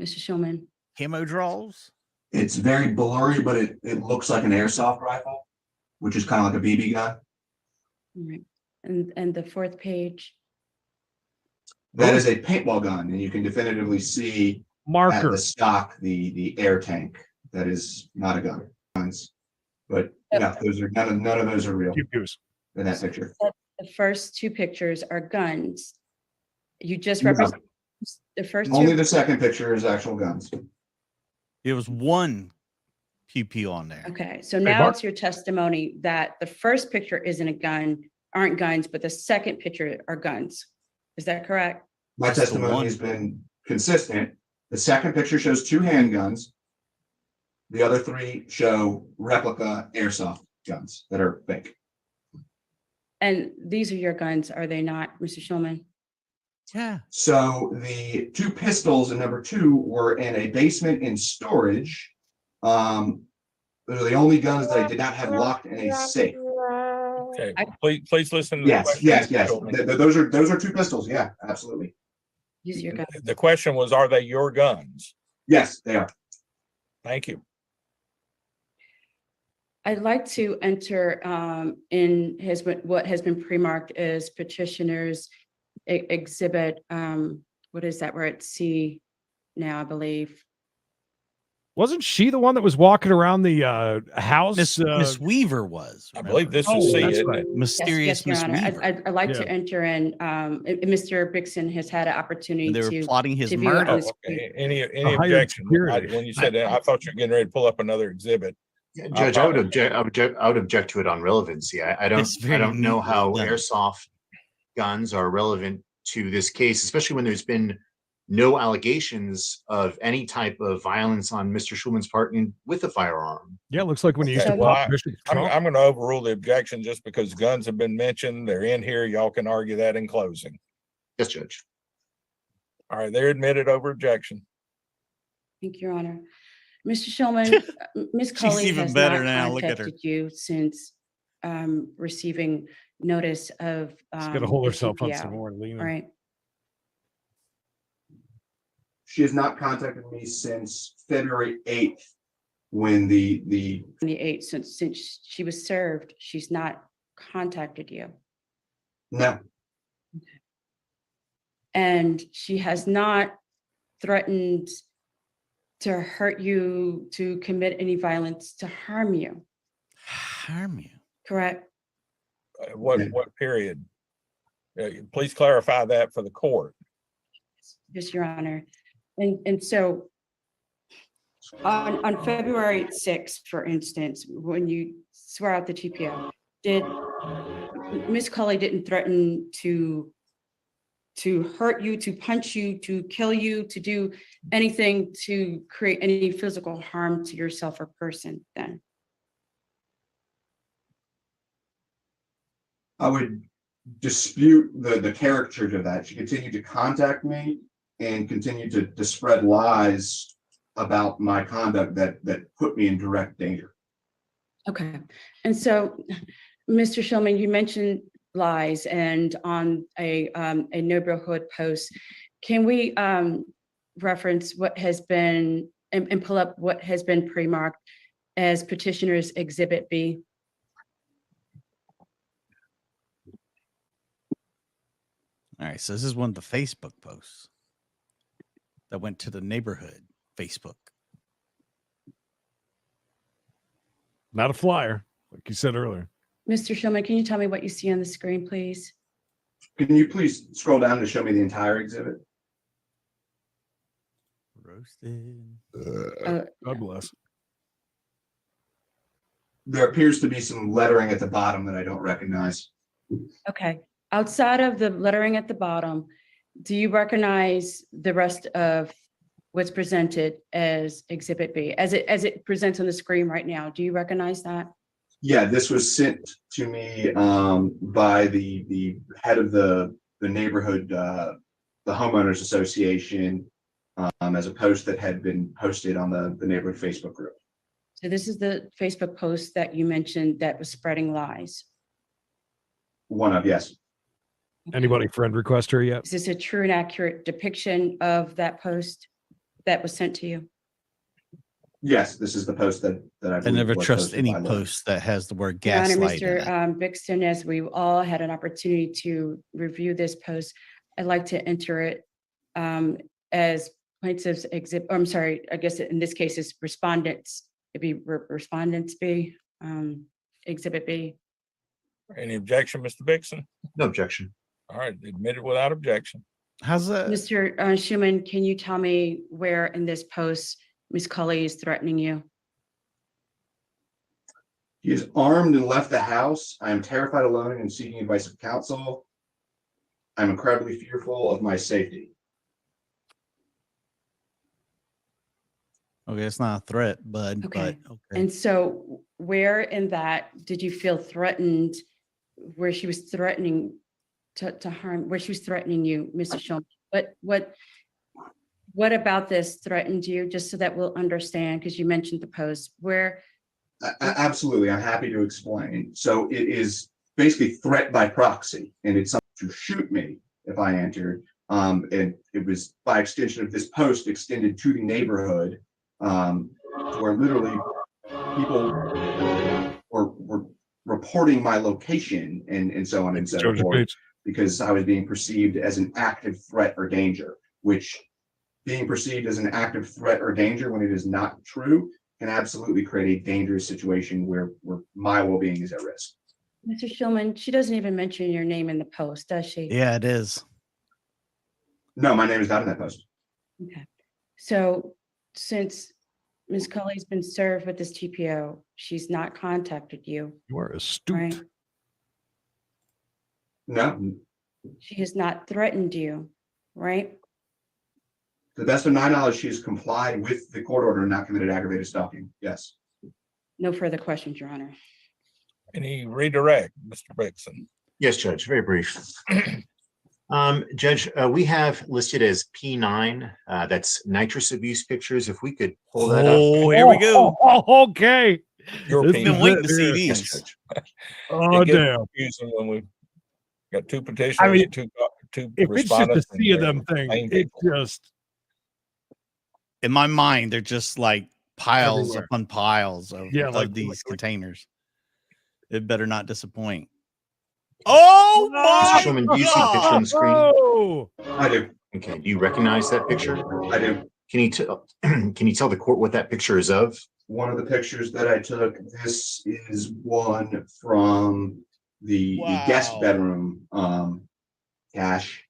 Mr. Schulman? Camo drawers? It's very blurry, but it looks like an airsoft rifle, which is kind of like a BB gun. All right. And the fourth page. That is a paintball gun, and you can definitively see marker. the stock, the air tank. That is not a gun. Guns. But no, those are none of those are real Pew-pews. in that picture. The first two pictures are guns. You just No. represent the first Only two. the second picture is actual guns. There was one pew on there. Okay, so now it's your testimony that the first picture isn't a gun, aren't guns, but the second picture are guns. Is that correct? My Just the testimony one. has been consistent. The second picture shows 2 handguns. The other 3 show replica airsoft guns that are fake. And these are your guns, are they not, Mr. Schulman? Yeah. So the 2 pistols in number 2 were in a basement in storage. Those are the only guns that I did not have locked in a safe. Okay, please listen to the Yes, question. yes. Those are 2 pistols. Yeah, absolutely. These are your guns. The question was, are they your guns? Yes, they are. Thank you. I'd like to enter in what has been pre-marked as petitioner's exhibit. What is that? We're at C now, I believe. Wasn't she the one that was walking around the house? Miss Weaver was. I believe this Oh, is C, that's isn't right. it? Mysterious Yes, Your Miss Honor. Weaver. I'd like Yeah. to enter in. Mr. Bixon has had an opportunity And they were to plotting his to view it murder. on Oh, the screen. okay. Any hired objection? security. When you said that, I thought you were getting ready to pull up another exhibit. Yeah, Judge, I would object to it on relevancy. I It's very don't know neatly how done. airsoft guns are relevant to this case, especially when there's been no allegations of any type of violence on Mr. Schulman's part with a firearm. Yeah, it looks like when you used to Okay, well, pop Bishop's I'm trunk. going to overrule the objection just because guns have been mentioned. They're in here. Y'all can argue that in closing. Yes, Judge. All right, they're admitted over objection. Thank you, Your Honor. Mr. Shulman, Ms. Cully even has better not now. Look at her. contacted you since receiving notice of. She's got to hold the herself on TPO. some more leaning. All right. She has not contacted me since February 8th when the On the 8th, since she was served, she's not contacted you. no, And she has not threatened to hurt you, to commit any violence, to harm you, Harm you. correct? What period? Please clarify that for the court. Yes, Your Honor. And so on February 6th, for instance, when you swear out the TPO, did Ms. Cully didn't threaten to hurt you, to punch you, to kill you, to do anything to create any physical harm to yourself or person then? I would dispute the caricature of that. She continued to contact me and continued to spread lies about my conduct that put me in direct danger. Okay. And so, Mr. Shulman, you mentioned lies and on a neighborhood post. Can we reference what has been and pull up what has been pre-marked as petitioner's Exhibit B? All right, so this is one of the Facebook posts that went to the neighborhood Facebook. Not a flyer, like you said earlier. Mr. Shulman, can you tell me what you see on the screen, please? Can you please scroll down to show me the entire exhibit? Roasted. God bless. There appears to be some lettering at the bottom that I don't recognize. Okay. Outside of the lettering at the bottom, do you recognize the rest of what's presented as Exhibit B, as it presents on the screen right now? Do you recognize that? Yeah, this was sent to me by the head of the neighborhood, the homeowners association, as a post that had been posted on the neighborhood Facebook group. So this is the Facebook post that you mentioned that was spreading lies. One of, yes. Anybody friend request her yet? Is this a true and accurate depiction of that post that was sent to you? Yes, this is the post that I I believe never was trust posted any by Laura. post that has the word Your Honor, gaslight in it. Mr. Bixton, as we all had an opportunity to review this post, I'd like to enter it as plaintiff's exhibit, I'm sorry, I guess in this case it's respondents, it'd be respondents B, exhibit B. Any objection, Mr. Bixson? No objection. All right, admitted without objection. How's that? Mr. Schuman, can you tell me where in this post Ms. Cully is threatening you? He is armed and left the house. I am terrified alone and seeking advice of counsel. I'm incredibly fearful of my safety. Okay, it's not a threat, bud. Okay. But okay. And so where in that did you feel threatened, where she was threatening to harm, where she was threatening you, Mr. Schulman? What about this threatened you, just so that we'll understand, because you mentioned the post, where? Absolutely, I'm happy to explain. So it is basically threat by proxy, and it's something to shoot me if I entered. And it was by extension of this post extended to the neighborhood, where literally people were reporting my location and so on and so forth, because I was being perceived as an active threat or danger, which being perceived as an active threat or danger when it is not true can absolutely create a dangerous situation where my well-being is at risk. Mr. Schulman, she doesn't even mention your name in the post, does she? Yeah, it is. No, my name is not in that post. Okay. So since Ms. Cully's been served with this TPO, she's not contacted you, You are astute. right? No, She has not threatened you, right? to the best of my knowledge, she has complied with the court order and not committed aggravated stalking. Yes. No further questions, Your Honor. Any redirect, Mr. Bixson? Yes, Judge, very brief. Judge, we have listed as P9, that's nitrous abuse pictures. If we could pull that up. Oh, here we go. Okay. Your This I've opinion. been waiting to see Yes, these. Judge. Oh, It gets damn. confusing when we got two petitioners, I mean, two If it's just a respondents. and sea of they're them things, main it people. just, In my mind, they're just like piles Everywhere. upon piles of, Yeah, like- these containers. It better not disappoint. Oh Mr. my Schulman, do you see the picture on the screen? Oh, I do. Okay, do you recognize that picture? I do. Can you tell the court what that picture is of? One of the pictures that I took, this is one from the guest Wow. bedroom cache.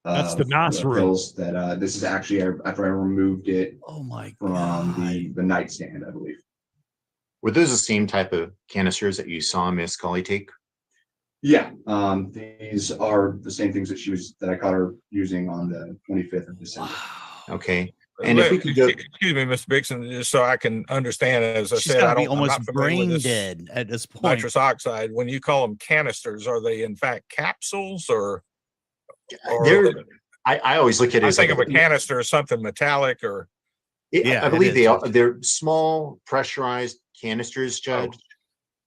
That's the of NAS room. pills that this is actually after I removed it Oh my from god. the nightstand, I believe. Were those the same type of canisters that you saw Miss Cully take? Yeah, these are the same things that I caught her using on the 25th of December. Okay. And if we could go, Excuse me, Mr. Bixson, just so I can understand, as I She's said, gotta be I'm almost not familiar with brain this dead at this point. nitrous oxide. When you call them canisters, are they in fact capsules or? I always look at it I as think like of a canister as something metallic or. Yeah, I it believe is, they are. Judge. They're small pressurized canisters, Judge.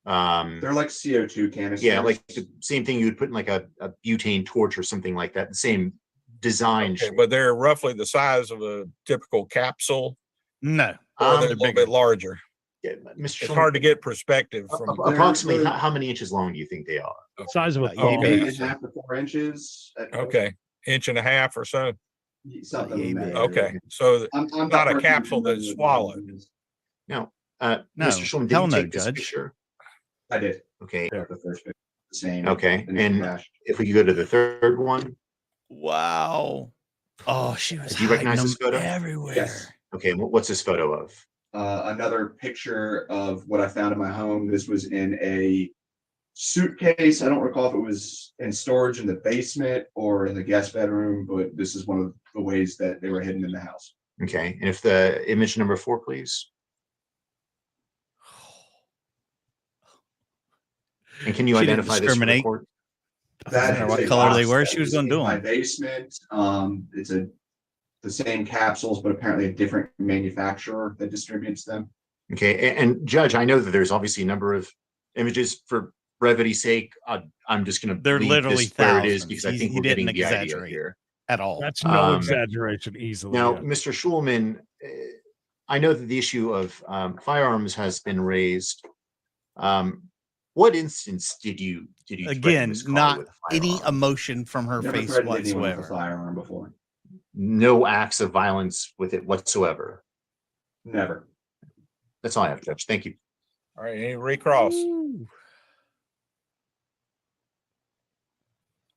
They're like CO2 canisters. Yeah, like the same thing you would put in like a butane torch or something like that. The same design. Okay, but they're roughly the size of a typical capsule, No. or they're a they're little bigger. bit larger. Yeah, Mr. It's hard to get perspective from. Approximately, how many inches long do you think they are? size of a Yeah, phone. maybe. 8.5 to 4 inches. Okay, inch and a half or so. Something. Yeah, in that maybe. area. Okay, so I'm not a personally capsule familiar that's with swallowed. these. No, No, Mr. Schulman, did hell you no, take this Judge. picture? I did. Okay, The first picture, the same. okay. initial And cache. if we could go to the third one, Wow. Oh, she was do you hiding recognize them this photo? everywhere. Yes. Okay, what's this photo of? Another picture of what I found in my home. This was in a suitcase. I don't recall if it was in storage in the basement or in the guest bedroom, but this is one of the ways that they were hidden in the house. Okay, and if the image number 4, please. And can you She didn't identify this for the discriminate. court? That matter is what a color they box were, that she was gonna in do my 'em. basement. It's the same capsules, but apparently a different manufacturer that distributes them. Okay, and Judge, I know that there's obviously a number of images. For brevity's sake, I'm just going to They're leave literally this where it is thousands. because I He think we're getting didn't the idea exaggerate here. at all. That's no Um, exaggeration easily. Now, yeah. Mr. Schulman, I know that the issue of firearms has been raised. What instance did you threaten Again, Ms. Colley not with a any firearm? emotion from her Never face threatened anyone with a whatsoever. firearm before. no acts of violence with it whatsoever. Never. That's all I have, Judge. Thank you. All right, any recross?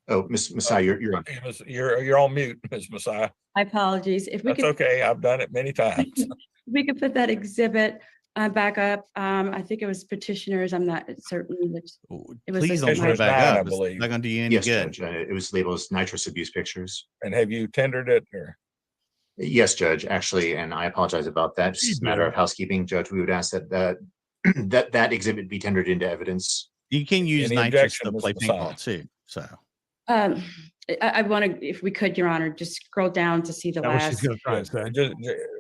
Oh, Miss Messiah, you're on. You're on mute, Ms. Messiah. My apologies. If we That's could, okay. I've done it many times. we could put that exhibit back up. I think it was petitioners. I'm not certain. It was Please like don't put it Petitioner's back 9, I up. It's believe. not going to do you any Yes, good. Judge. It was labeled as nitrous abuse pictures. And have you tendered it or? Yes, Judge, actually, and I apologize about that. Just a matter of housekeeping, Judge. We would ask that that exhibit be tendered into evidence. You can use Any nitrous objection, to Ms. play Messiah? paintball too. So I want to, if we could, Your Honor, just scroll down to see the That what she's last. gonna try and say.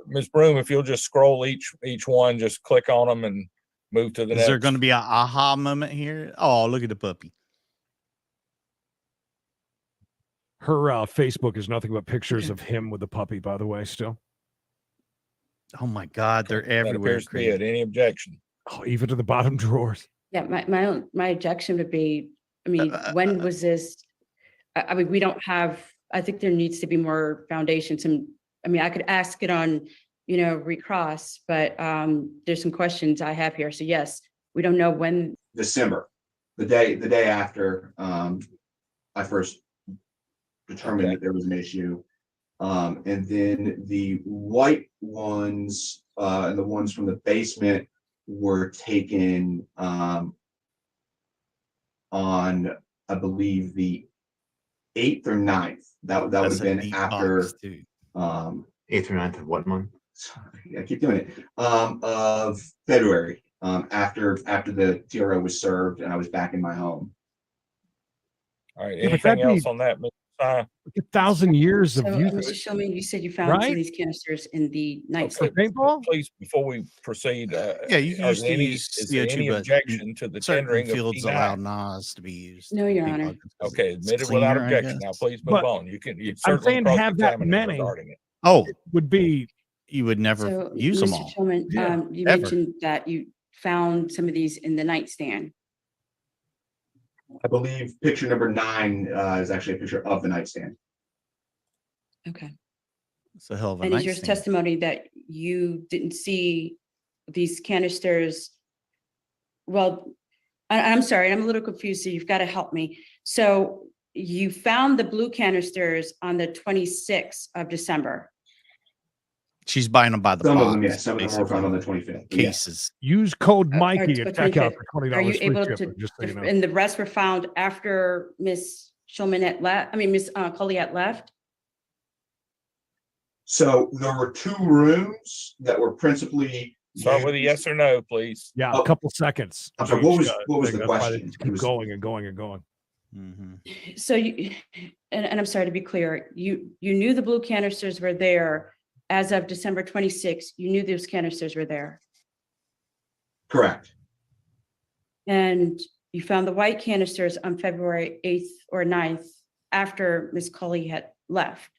Ms. Broom, if you'll just scroll each one, just click on them and move to the is next. there going to be an aha moment here? Oh, look at the puppy. Her Facebook is nothing but pictures of him with the puppy, by the way, still. Oh my God, they're That everywhere. appears to be it. Any objection? Oh, even to the bottom drawers. Yeah, my objection would be, I mean, when was this? I mean, we don't have, I think there needs to be more foundations. And I mean, I could ask it on, recross, but there's some questions I have here. So yes, we don't know when. December, the day after I first determined that there was an issue. And then the white ones and the ones from the basement were taken on, I believe, the 8th or 9th. That would have been after 8th or 9th of what month? I keep doing it. Of February, after the TRO was served and I was back in my home. All right, Yeah, but anything that'd be- else on that, Ms. Messiah? 1,000 years of So, use. Mr. Shulman, you said you found some Right? of these canisters in the Okay, nightstand. paintball? please, before we proceed, Yeah, you are used there to any, use is there CO2, any but objection to the certain tendering of fields allow P9? NOS to be used. No, Your People Honor. are- Okay, it's admitted without cleaner, I objection. Now, guess. please move But on. You I'm certainly saying have that cross-examine him many. regarding it. Oh, Would be you would never So, use them Mr. all. Shulman, Yeah, you ever. mentioned that you found some of these in the nightstand. I believe picture number 9 is actually a picture of the nightstand. Okay. It's a hell of a And is your nightstand. testimony that you didn't see these canisters? Well, I'm sorry, I'm a little confused, so you've got to help me. So you found the blue canisters on the 26th of December. She's buying them by the Some box. of them, yes. Some of them were found on the 25th. Yes. Cases. use code Are- Mikey are- at checkout for Are $20 you free able shipping, to, just so you know. and the rest were found after Miss Shulman left, Miss Colliette left? So there were 2 rooms that were principally. Start with a used- yes or no, please. Yeah, Oh, a couple seconds. I'm sorry, for what each, was the thing. That's why they question? just It keep was- going and going and going. Mhm. So you, and I'm sorry to be clear, you knew the blue canisters were there as of December 26th. You knew those canisters were there. Correct. And you found the white canisters on February 8th or 9th after Miss Cully had left.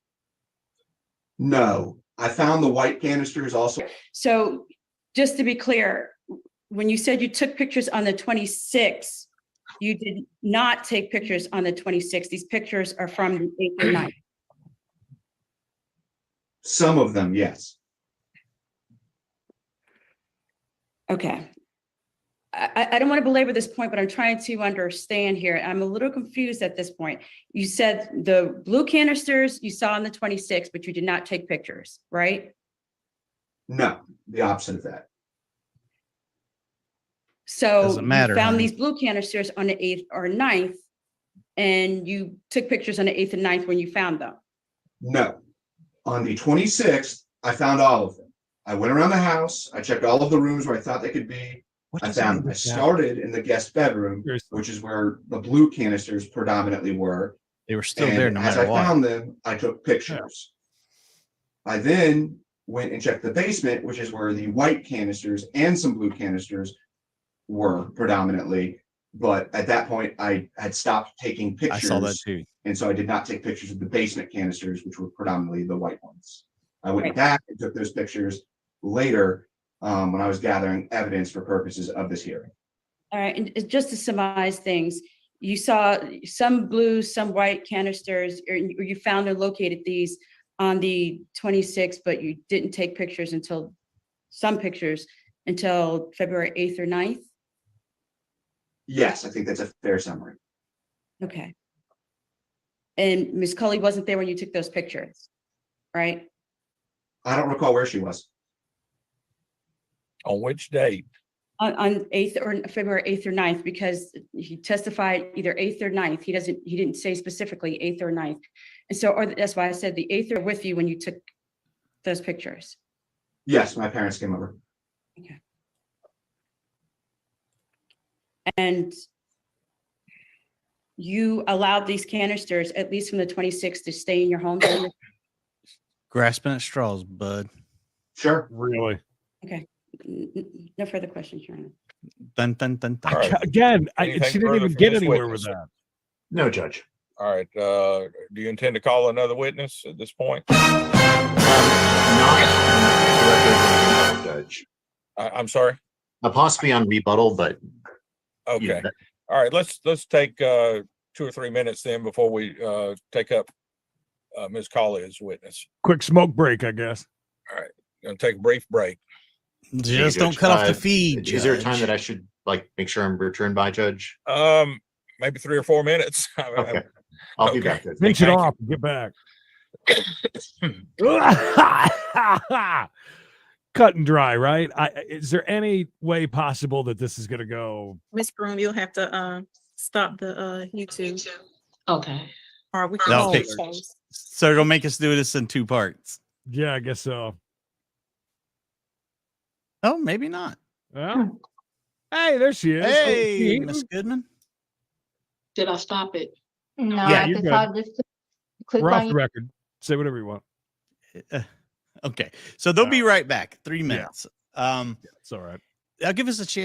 No, I found the white canisters also. So just to be clear, when you said you took pictures on the 26th, you did not take pictures on the 26th. These pictures are from the 8th or 9th. Some of them, yes. Okay. I don't want to belabor this point, but I'm trying to understand here. I'm a little confused at this point. You said the blue canisters you saw on the 26th, but you did not take pictures, right? No, the opposite of that. So Doesn't you matter, found honey. these blue canisters on the 8th or 9th, and you took pictures on the 8th and 9th when you found them. No. On the 26th, I found all of them. I went around the house. I checked all of the rooms where I thought they could be. I found them. I started in the guest bedroom, which is where the blue canisters predominantly were. They were still there no as matter I what. found them, I took pictures. I then went and checked the basement, which is where the white canisters and some blue canisters were predominantly. But at that point, I had stopped taking I pictures. saw that too. And so I did not take pictures of the basement canisters, which were predominantly the white ones. I went Right. back and took those pictures later when I was gathering evidence for purposes of this hearing. All right, and just to summarize things, you saw some blue, some white canisters, or you found and located these on the 26th, but you didn't take pictures until February 8th or 9th? Yes, I think that's a fair summary. Okay. And Ms. Cully wasn't there when you took those pictures, right? I don't recall where she was. On which date? On 8th or February 8th or 9th, because he testified either 8th or 9th. He didn't say specifically 8th or 9th. And so, or that's why I said the 8th or with you when you took those pictures. Yes, my parents came over. Okay. And you allowed these canisters, at least from the 26th, to stay in your home? Grasping at straws, bud. Sure. Really? Okay. No further questions, Your Honor. Dun, dun, dun, dun. All right. Again, Anything she didn't further even from get this anywhere witness? with that. No, Judge. All right, do you intend to call another witness at this point? Not directly, Judge. I'm sorry? Possibly on rebuttal, but Okay. that- All right, let's take 2 or 3 minutes then before we take up Ms. Colley as witness. Quick smoke break, I guess. All right, gonna take a brief break. Just don't Judge. cut off the feed. Is there a time Judge. that I should make sure I'm returned by, Judge? Maybe 3 or 4 minutes. Okay. I'll be Okay. back. Judge. Finish it Thank you. off and get back. Cut and dry, right? Is there any way possible that this is going to go? Ms. Broom, you'll have to stop the YouTube, Okay. or we can No, hold okay. those. So it'll make us do this in 2 parts. Yeah, I guess so. Oh, maybe not. Well, hey, there she is. Hey, Oh, Miss Goodman. Did I stop it? No, Yeah, at you're the top, just click we're off on the record. Say whatever you want. Okay. So they'll be right back. 3 minutes. It's all right. I'll give us a chance